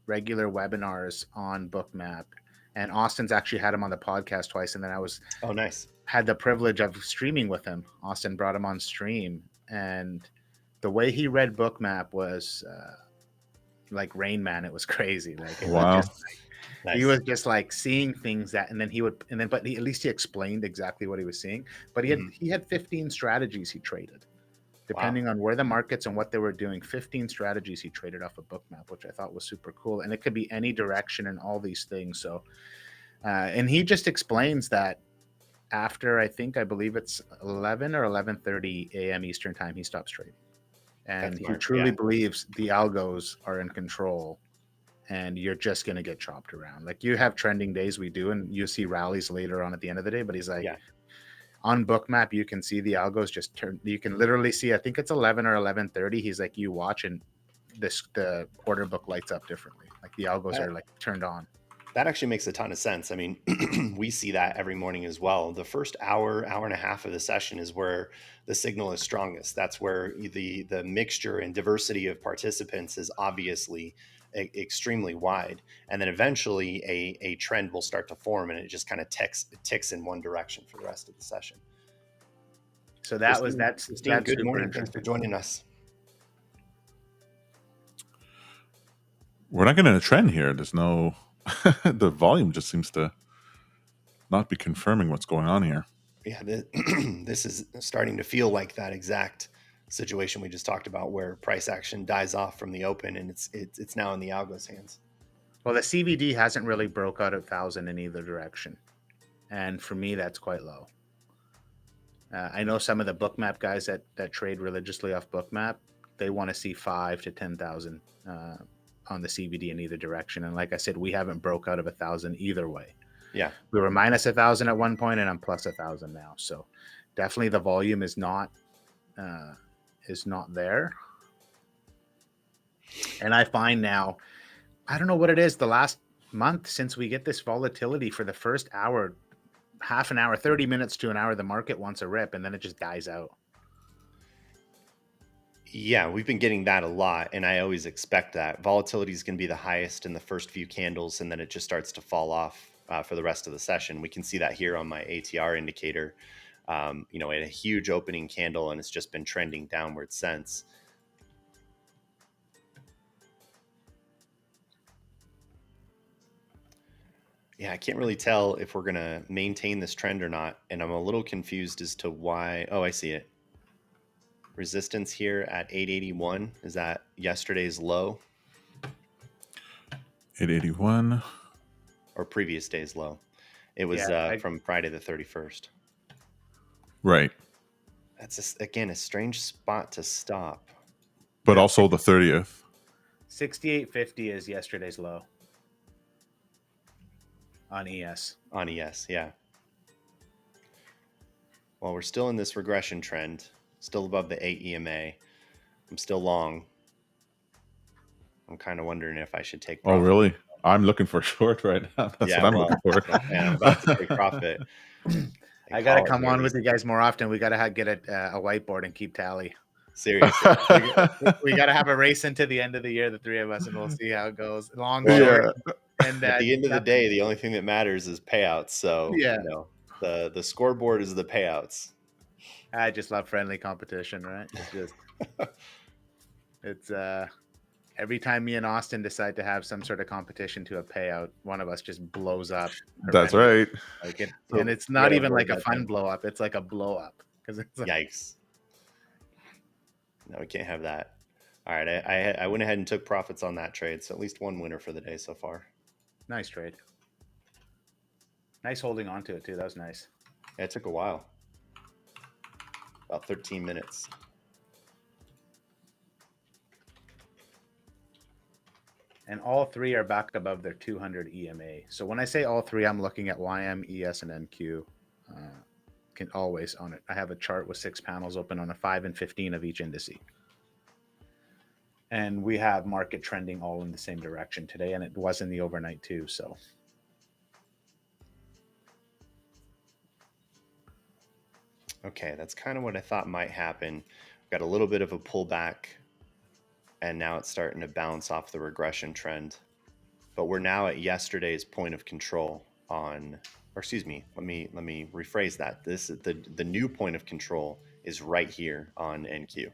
[SPEAKER 3] regular webinars on Bookmap, and Austin's actually had him on the podcast twice. And then had the privilege of streaming with him. Austin brought him on stream, and the way he read Bookmap was like Rain Man. It was crazy. Like,
[SPEAKER 1] wow.
[SPEAKER 2] Nice.
[SPEAKER 3] He was just like seeing things that, but at least he explained exactly what he was seeing. But he had 15 strategies he traded, depending on where the markets and what they were doing. 15 strategies he traded off of Bookmap, which I thought was super cool. And it could be any direction and all these things. So, and he just explains that after I believe it's 11 or 11:30 a.m. Eastern time, he stops trading, and he truly believes the algos are in control, and you're just going to get chopped around. Like, you have trending days, we do, and you see rallies later on at the end of the day. But he's like, on Bookmap, you can see the algos just turn. You can literally see, I think it's 11 or 11:30. He's like, you watch, and the order book lights up differently. Like, the algos are like turned on.
[SPEAKER 2] That actually makes a ton of sense. I mean, we see that every morning as well. The first hour and a half of the session is where the signal is strongest. That's where the mixture and diversity of participants is obviously extremely wide. And then eventually a trend will start to form, and it just kind of ticks in one direction for the rest of the session.
[SPEAKER 3] So that's
[SPEAKER 2] good morning. Thanks for joining us.
[SPEAKER 1] We're not getting a trend here. There's no... the volume just seems to not be confirming what's going on here.
[SPEAKER 2] Yeah, this is starting to feel like that exact situation we just talked about, where price action dies off from the open, and it's now in the algo's hands.
[SPEAKER 3] Well, the CVD hasn't really broke out 1,000 in either direction, and for me, that's quite low. I know some of the Bookmap guys that trade religiously off Bookmap, they want to see 5,000 to 10,000 on the CVD in either direction. And like I said, we haven't broke out of 1,000 either way.
[SPEAKER 2] Yeah,
[SPEAKER 3] we were minus 1,000 at one point, and I'm plus 1,000 now. So definitely the volume is not there. And I find now, I don't know what it is, the last month since we get this volatility, for the first hour, half an hour, 30 minutes to an hour, the market wants a rip, and then it just dies out.
[SPEAKER 2] Yeah, we've been getting that a lot, and I always expect that. Volatility is going to be the highest in the first few candles, and then it just starts to fall off for the rest of the session. We can see that here on my ATR indicator. You know, at a huge opening candle, and it's just been trending downward since. Yeah, I can't really tell if we're going to maintain this trend or not, and I'm a little confused as to why. Oh, I see it. Resistance here at 881. Is that yesterday's low?
[SPEAKER 1] 881.
[SPEAKER 2] Or previous day's low. It was from Friday the 31st.
[SPEAKER 1] Right.
[SPEAKER 2] That's, again, a strange spot to stop.
[SPEAKER 1] But also the 30th.
[SPEAKER 3] 68.50 is yesterday's low. On ES.
[SPEAKER 2] On ES, yeah. Well, we're still in this regression trend. Still above the 8 EMA. I'm still long. I'm kind of wondering if I should take profit.
[SPEAKER 1] Oh, really? I'm looking for a short right now. That's what I'm looking for.
[SPEAKER 2] Yeah, I'm about to take profit.
[SPEAKER 3] I got to come on with you guys more often. We got to get a whiteboard and keep tally.
[SPEAKER 2] Seriously.
[SPEAKER 3] we got to have a race into the end of the year, the three of us, and we'll see how it goes. Long, short. And
[SPEAKER 2] at the end of the day, the only thing that matters is payouts. So, you know, the scoreboard is the payouts.
[SPEAKER 3] I just love friendly competition, right? It's every time me and Austin decide to have some sort of competition to a payout, one of us just blows up.
[SPEAKER 1] That's right.
[SPEAKER 3] Like it, and it's not even like a fun blow up; it's like a blow up because it's like,
[SPEAKER 2] yikes. No, we can't have that. All right, I went ahead and took profits on that trade, so at least one winner for the day so far.
[SPEAKER 3] Nice trade. Nice holding on to it too. That was nice.
[SPEAKER 2] Yeah, it took a while. About 13 minutes.
[SPEAKER 3] And all three are back above their 200 EMA. So when I say all three, I'm looking at YM, ES, and NQ. Can always on it. I have a chart with 6 panels open on a 5 and 15 of each indice. And we have market trending all in the same direction today, and it was in the overnight too. So
[SPEAKER 2] okay, that's kind of what I thought might happen. We've got a little bit of a pullback, and now it's starting to bounce off the regression trend. But we're now at yesterday's point of control on, or excuse me, let me rephrase that. This is the new point of control is right here on NQ.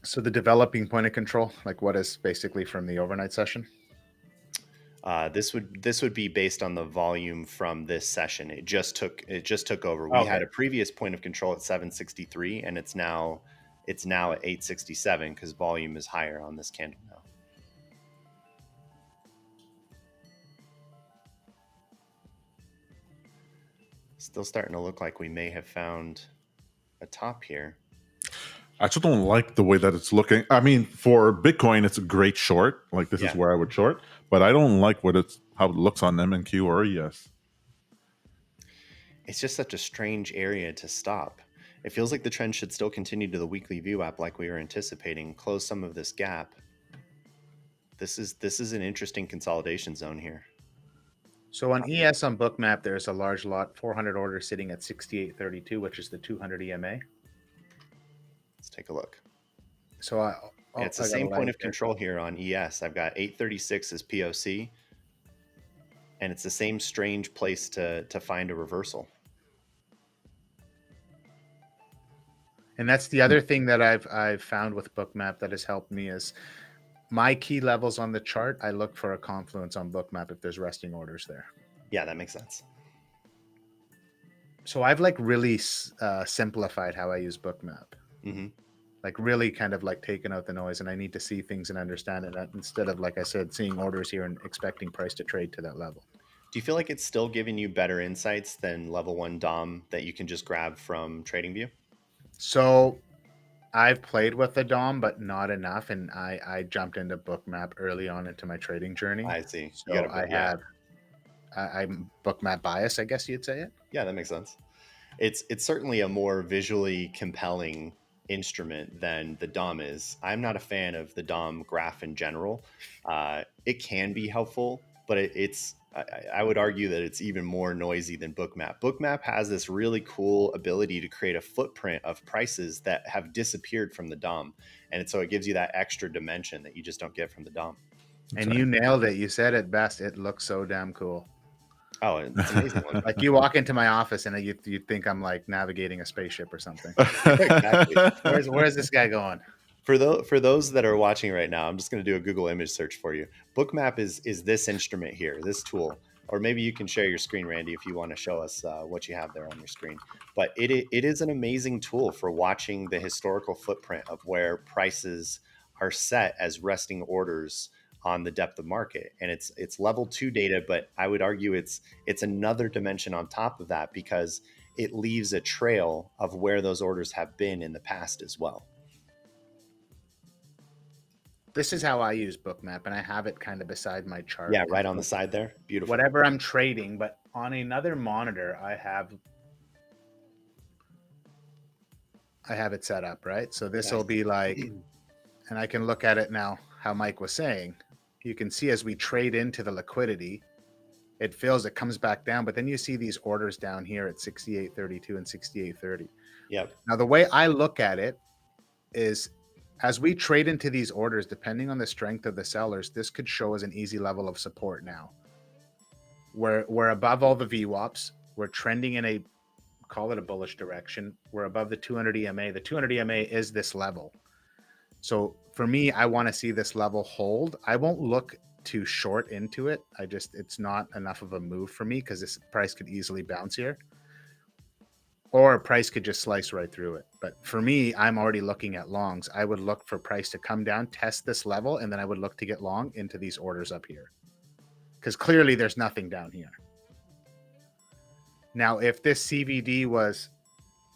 [SPEAKER 3] So the developing point of control, like what is basically from the overnight session?
[SPEAKER 2] This would be based on the volume from this session. It just took over. We had a previous point of control at 763, and it's now at 867 because volume is higher on this candle now. Still starting to look like we may have found a top here.
[SPEAKER 1] I just don't like the way that it's looking. I mean, for Bitcoin, it's a great short. Like this is where I would short, but I don't like how it looks on MNQ or ES.
[SPEAKER 2] It's just such a strange area to stop. It feels like the trend should still continue to the weekly VWAP like we were anticipating, close some of this gap. This is an interesting consolidation zone here.
[SPEAKER 3] So on ES on Bookmap, there's a large lot, 400 orders sitting at 68.32, which is the 200 EMA.
[SPEAKER 2] Let's take a look.
[SPEAKER 3] So
[SPEAKER 2] it's the same point of control here on ES. I've got 836 as POC, and it's the same strange place to find a reversal.
[SPEAKER 3] And that's the other thing that I've found with Bookmap that has helped me is my key levels on the chart. I look for a confluence on Bookmap if there's resting orders there.
[SPEAKER 2] Yeah, that makes sense.
[SPEAKER 3] So I've like really simplified how I use Bookmap.
[SPEAKER 2] Mm-hmm.
[SPEAKER 3] Like really kind of like taken out the noise, and I need to see things and understand it instead of, like I said, seeing orders here and expecting price to trade to that level.
[SPEAKER 2] Do you feel like it's still giving you better insights than level 1 DOM that you can just grab from TradingView?
[SPEAKER 3] So I've played with the DOM, but not enough. And I jumped into Bookmap early on into my trading journey.
[SPEAKER 2] I see.
[SPEAKER 3] So I'm Bookmap bias, I guess you'd say it.
[SPEAKER 2] Yeah, that makes sense. It's certainly a more visually compelling instrument than the DOM is. I'm not a fan of the DOM graph in general. It can be helpful, but I would argue that it's even more noisy than Bookmap. Bookmap has this really cool ability to create a footprint of prices that have disappeared from the DOM. And so it gives you that extra dimension that you just don't get from the DOM.
[SPEAKER 3] And you nailed it. You said it best. It looks so damn cool.
[SPEAKER 2] Oh, it's amazing.
[SPEAKER 3] Like you walk into my office and you think I'm like navigating a spaceship or something.
[SPEAKER 2] Exactly.
[SPEAKER 3] Where's this guy going?
[SPEAKER 2] For those that are watching right now, I'm just going to do a Google image search for you. Bookmap is this instrument here, this tool, or maybe you can share your screen, Randy, if you want to show us what you have there on your screen. But it is an amazing tool for watching the historical footprint of where prices are set as resting orders on the depth of market. And it's level 2 data, but I would argue it's another dimension on top of that because it leaves a trail of where those orders have been in the past as well.
[SPEAKER 3] This is how I use Bookmap, and I have it kind of beside my chart.
[SPEAKER 2] Yeah, right on the side there. Beautiful.
[SPEAKER 3] Whatever I'm trading, but on another monitor, I have it set up, right? So this will be like, and I can look at it now, how Mike was saying. You can see as we trade into the liquidity, it fills, it comes back down, but then you see these orders down here at 68.32 and 68.30.
[SPEAKER 2] Yep.
[SPEAKER 3] Now, the way I look at it is as we trade into these orders, depending on the strength of the sellers, this could show as an easy level of support now. We're above all the VWAPs. We're trending in call it a bullish direction. We're above the 200 EMA. The 200 EMA is this level. So for me, I want to see this level hold. I won't look too short into it. It's not enough of a move for me because this price could easily bounce here. Or a price could just slice right through it. But for me, I'm already looking at longs. I would look for price to come down, test this level, and then I would look to get long into these orders up here. Because clearly there's nothing down here. Now, if this CVD was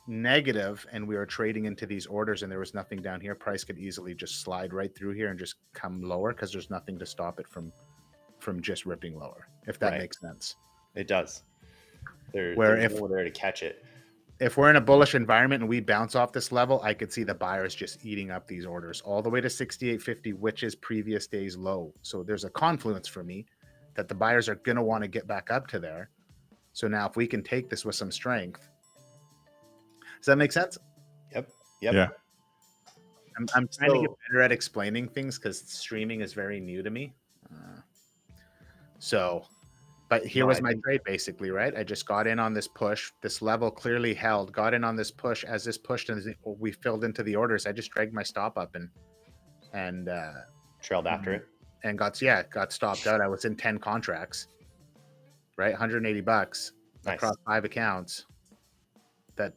[SPEAKER 3] negative and we were trading into these orders and there was nothing down here, price could easily just slide right through here and just come lower because there's nothing to stop it from just ripping lower, if that makes sense.
[SPEAKER 2] It does. There's no there to catch it.
[SPEAKER 3] If we're in a bullish environment and we bounce off this level, I could see the buyers just eating up these orders all the way to 68.50, which is previous day's low. So there's a confluence for me that the buyers are going to want to get back up to there. So now if we can take this with some strength, does that make sense?
[SPEAKER 2] Yep.
[SPEAKER 1] Yeah.
[SPEAKER 3] I'm trying to get better at explaining things because streaming is very new to me. But here was my trade basically, right? I just got in on this push. This level clearly held, got in on this push. As this pushed and we filled into the orders, I just dragged my stop up and
[SPEAKER 2] trailed after it.
[SPEAKER 3] And got stopped out. I was in 10 contracts, right? $180 across 5 accounts. That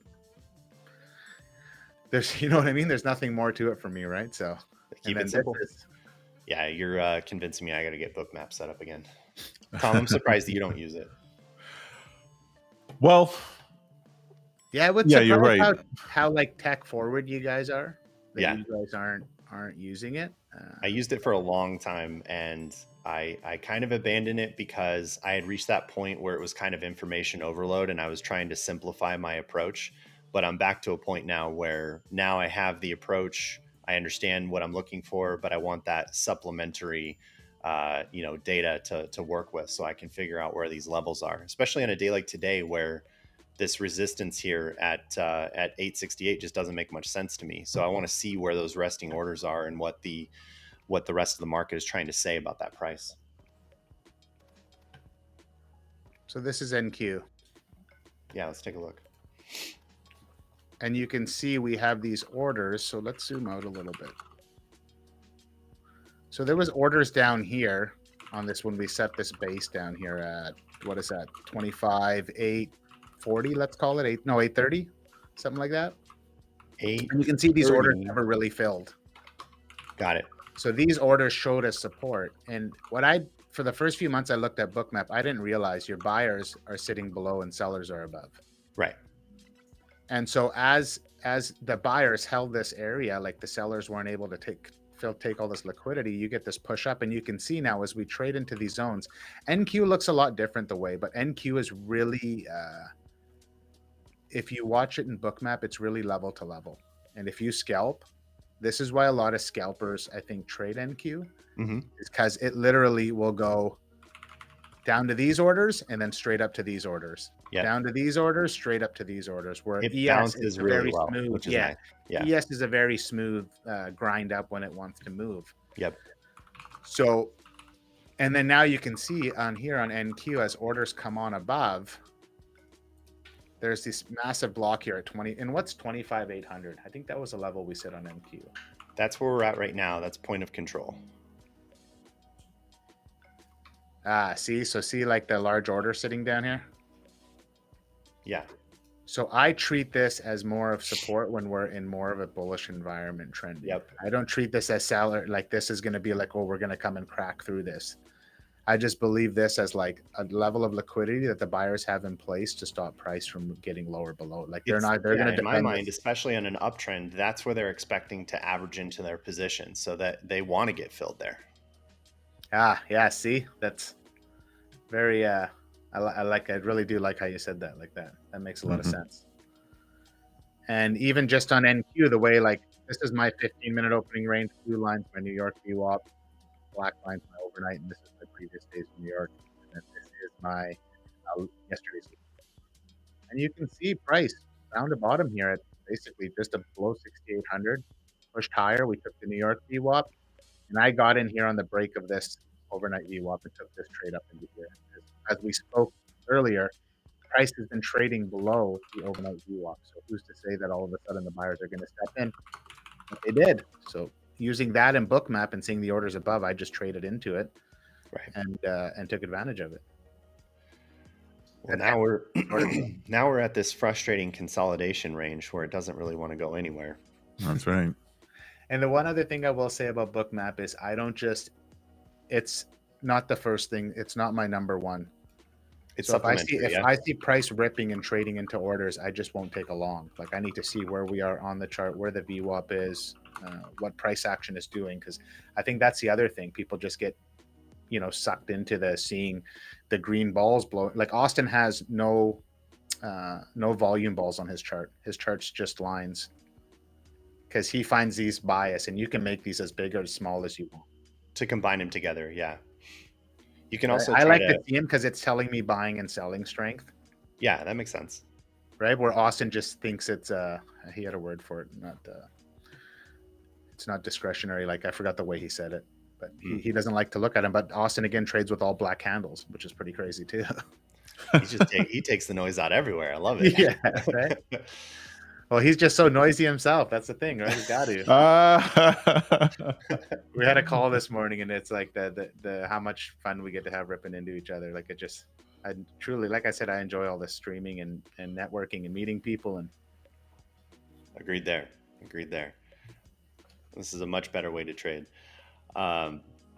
[SPEAKER 3] there's, you know what I mean? There's nothing more to it for me, right? So
[SPEAKER 2] keep it simple. Yeah, you're convincing me I got to get Bookmap set up again. Tom, I'm surprised that you don't use it.
[SPEAKER 1] Well,
[SPEAKER 3] Yeah, what's
[SPEAKER 1] Yeah, you're
[SPEAKER 3] surprised
[SPEAKER 1] right.
[SPEAKER 3] how like tech forward you guys are. That
[SPEAKER 2] Yeah.
[SPEAKER 3] you guys aren't using it.
[SPEAKER 2] I used it for a long time, and I kind of abandoned it because I had reached that point where it was kind of information overload, and I was trying to simplify my approach. But I'm back to a point now where now I have the approach. I understand what I'm looking for, but I want that supplementary, data to work with, so I can figure out where these levels are, especially on a day like today where this resistance here at 868 just doesn't make much sense to me. So I want to see where those resting orders are and what the rest of the market is trying to say about that price.
[SPEAKER 3] So this is NQ.
[SPEAKER 2] Yeah, let's take a look.
[SPEAKER 3] And you can see we have these orders. So let's zoom out a little bit. So there was orders down here on this when we set this base down here at, what is that, 25, 840, let's call it, 830, something like that. And you can see these orders never really filled.
[SPEAKER 2] Got it.
[SPEAKER 3] So these orders showed us support. And for the first few months I looked at Bookmap, I didn't realize your buyers are sitting below and sellers are above.
[SPEAKER 2] Right.
[SPEAKER 3] And so as the buyers held this area, like the sellers weren't able to take all this liquidity, you get this push up. And you can see now as we trade into these zones, NQ looks a lot different the way, but NQ is really, if you watch it in Bookmap, it's really level to level. And if you scalp, this is why a lot of scalpers, I think, trade NQ, is because it literally will go down to these orders and then straight up to these orders. Yep. Down to these orders, straight up to these orders. Where
[SPEAKER 2] it
[SPEAKER 3] ES
[SPEAKER 2] bounces
[SPEAKER 3] is
[SPEAKER 2] really
[SPEAKER 3] very
[SPEAKER 2] well,
[SPEAKER 3] smooth.
[SPEAKER 2] Which is nice. Yeah.
[SPEAKER 3] ES is a very smooth grind up when it wants to move.
[SPEAKER 2] Yep.
[SPEAKER 3] So, and then now you can see on here on NQ as orders come on above, there's this massive block here at 20. And what's 25,800? I think that was a level we sit on NQ.
[SPEAKER 2] That's where we're at right now. That's point of control.
[SPEAKER 3] See like the large order sitting down here?
[SPEAKER 2] Yeah.
[SPEAKER 3] So I treat this as more of support when we're in more of a bullish environment trend.
[SPEAKER 2] Yep.
[SPEAKER 3] I don't treat this as seller, like this is going to be like, oh, we're going to come and crack through this. I just believe this as like a level of liquidity that the buyers have in place to stop price from getting lower below. Like they're going to,
[SPEAKER 2] in my mind, especially on an uptrend, that's where they're expecting to average into their position so that they want to get filled there.
[SPEAKER 3] Yeah. See, that's very, I really do like how you said that like that. That makes a lot of sense. And even just on NQ, the way, like, this is my 15-minute opening range, blue lines, my New York VWAP, black lines, my overnight, and this is my previous days in New York. And then this is my yesterday's. And you can see price down to bottom here at basically just below 6,800, pushed higher. We took the New York VWAP, and I got in here on the break of this overnight VWAP and took this trade up into here. As we spoke earlier, price has been trading below the overnight VWAP. So who's to say that all of a sudden the buyers are going to step in? But they did. So using that in Bookmap and seeing the orders above, I just traded into it,
[SPEAKER 2] right,
[SPEAKER 3] and took advantage of it.
[SPEAKER 2] Well, now we're at this frustrating consolidation range where it doesn't really want to go anywhere.
[SPEAKER 1] That's right.
[SPEAKER 3] And the one other thing I will say about Bookmap is it's not the first thing. It's not my number one.
[SPEAKER 2] It's
[SPEAKER 3] so if I see price ripping and trading into orders, I just won't take a long. Like I need to see where we are on the chart, where the VWAP is, what price action is doing. Because I think that's the other thing. People just get, sucked into seeing the green balls blow. Like Austin has no volume balls on his chart. His chart's just lines. Because he finds these bias, and you can make these as big or as small as you want.
[SPEAKER 2] To combine them together, yeah. You can also.
[SPEAKER 3] I like to see him because it's telling me buying and selling strength.
[SPEAKER 2] Yeah, that makes sense.
[SPEAKER 3] Right, where Austin just thinks it's he had a word for it, it's not discretionary. Like I forgot the way he said it, but he doesn't like to look at him. But Austin again trades with all black candles, which is pretty crazy too.
[SPEAKER 2] He takes the noise out everywhere. I love it.
[SPEAKER 3] Yeah, right. Well, he's just so noisy himself. That's the thing, right? He's got to. We had a call this morning, and it's like the how much fun we get to have ripping into each other. Like I truly, like I said, I enjoy all this streaming and networking and meeting people. And
[SPEAKER 2] agreed there. This is a much better way to trade.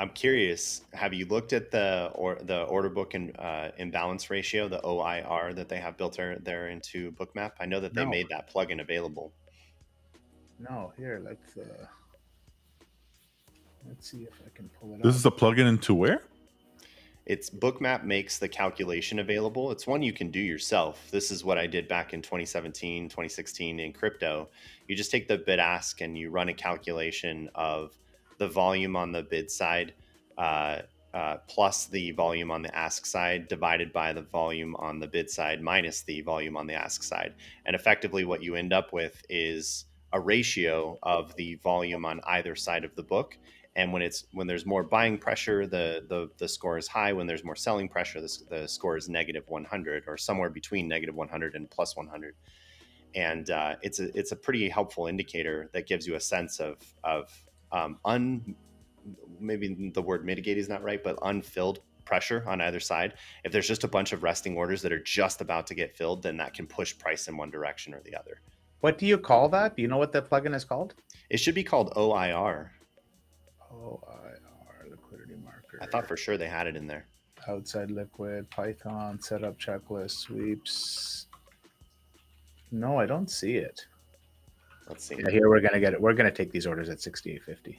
[SPEAKER 2] I'm curious, have you looked at the order book and imbalance ratio, the OIR that they have built there into Bookmap? I know that they
[SPEAKER 3] No.
[SPEAKER 2] made that plugin available.
[SPEAKER 3] No, here, let's see if I can pull it
[SPEAKER 1] This
[SPEAKER 3] up.
[SPEAKER 1] is a plugin into where?
[SPEAKER 2] It's Bookmap makes the calculation available. It's one you can do yourself. This is what I did back in 2017, 2016 in crypto. You just take the bid ask and you run a calculation of the volume on the bid side plus the volume on the ask side divided by the volume on the bid side minus the volume on the ask side. And effectively what you end up with is a ratio of the volume on either side of the book. And when there's more buying pressure, the score is high. When there's more selling pressure, the score is negative 100 or somewhere between negative 100 and plus 100. And it's a pretty helpful indicator that gives you a sense of maybe the word mitigate is not right, but unfilled pressure on either side. If there's just a bunch of resting orders that are just about to get filled, then that can push price in one direction or the other.
[SPEAKER 3] What do you call that? Do you know what the plugin is called?
[SPEAKER 2] It should be called OIR.
[SPEAKER 3] OIR, liquidity marker.
[SPEAKER 2] I thought for sure they had it in there.
[SPEAKER 3] Outside liquid, Python, setup checklist, sweeps. No, I don't see it.
[SPEAKER 2] Let's see.
[SPEAKER 3] Yeah, here we're gonna get it. We're gonna take these orders at 68.50.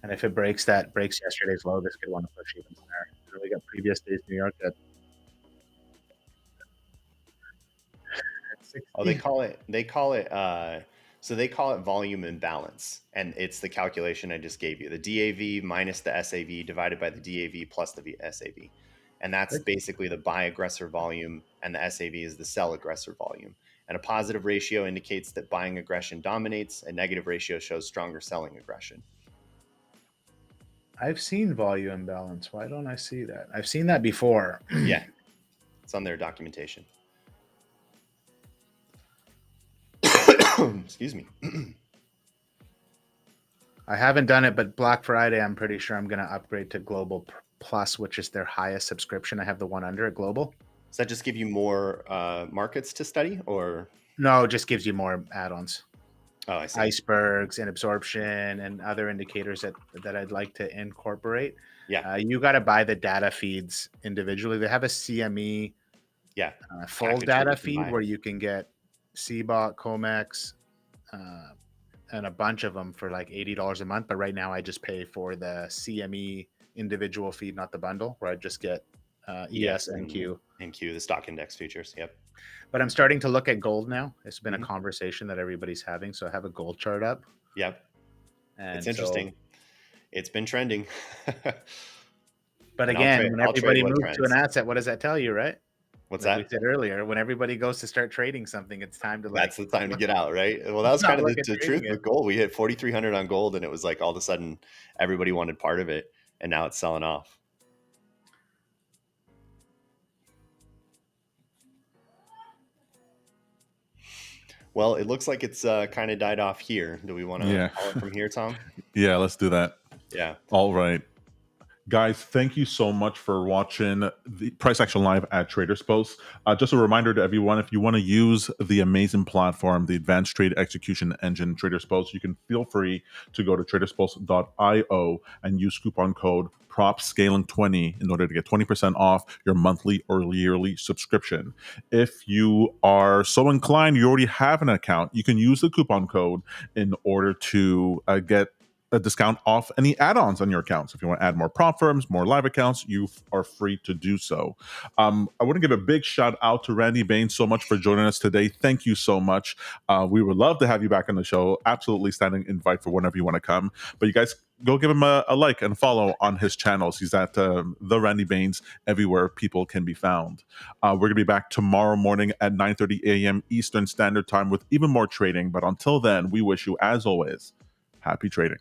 [SPEAKER 3] And if it breaks yesterday's low, this could want to push even higher. We got previous days New York at
[SPEAKER 2] Oh, they call it volume imbalance, and it's the calculation I just gave you. The DAV minus the SAV divided by the DAV plus the SAV. And that's basically the buy aggressor volume, and the SAV is the sell aggressor volume. And a positive ratio indicates that buying aggression dominates. A negative ratio shows stronger selling aggression.
[SPEAKER 3] I've seen volume imbalance. Why don't I see that? I've seen that before.
[SPEAKER 2] Yeah, it's on their documentation. Excuse me.
[SPEAKER 3] I haven't done it, but Black Friday, I'm pretty sure I'm going to upgrade to Global Plus, which is their highest subscription. I have the one under at Global.
[SPEAKER 2] Does that just give you more markets to study, or?
[SPEAKER 3] No, it just gives you more add-ons.
[SPEAKER 2] Oh, I see.
[SPEAKER 3] Icebergs and absorption and other indicators that I'd like to incorporate.
[SPEAKER 2] Yeah.
[SPEAKER 3] You got to buy the data feeds individually. They have a CME full data feed where you can get CBOT, COMEX, and a bunch of them for like $80 a month. But right now I just pay for the CME individual feed, not the bundle, where I just get ES, NQ.
[SPEAKER 2] NQ, the stock index futures. Yep.
[SPEAKER 3] But I'm starting to look at gold now. It's been a conversation that everybody's having. So I have a gold chart up.
[SPEAKER 2] Yep.
[SPEAKER 3] And
[SPEAKER 2] it's interesting. It's been trending.
[SPEAKER 3] But again, when everybody moves to an asset, what does that tell you, right?
[SPEAKER 2] What's
[SPEAKER 3] like
[SPEAKER 2] that?
[SPEAKER 3] We said earlier, when everybody goes to start trading something, it's time to
[SPEAKER 2] that's the time to get out, right? Well, that was kind of the truth with gold. We hit 4,300 on gold, and it was like all of a sudden everybody wanted part of it, and now it's selling off. Well, it looks like it's kind of died off here. Do we want to call it from here, Tom?
[SPEAKER 1] Yeah, let's do that.
[SPEAKER 2] Yeah.
[SPEAKER 1] All right. Guys, thank you so much for watching the Price Action Live at Traders Post. Just a reminder to everyone, if you want to use the amazing platform, the Advanced Trade Execution Engine Traders Post, you can feel free to go to traderspost.io and use coupon code PROPSCALING20 in order to get 20% off your monthly or yearly subscription. If you are so inclined, you already have an account, you can use the coupon code in order to get a discount off any add-ons on your accounts. If you want to add more prop firms, more live accounts, you are free to do so. I want to give a big shout out to Randy Bains so much for joining us today. Thank you so much. We would love to have you back on the show. Absolutely standing invite for whenever you want to come. But you guys go give him a like and follow on his channels. He's at the Randy Bains everywhere people can be found. We're going to be back tomorrow morning at 9:30 a.m. Eastern Standard Time with even more trading. But until then, we wish you, as always, happy trading.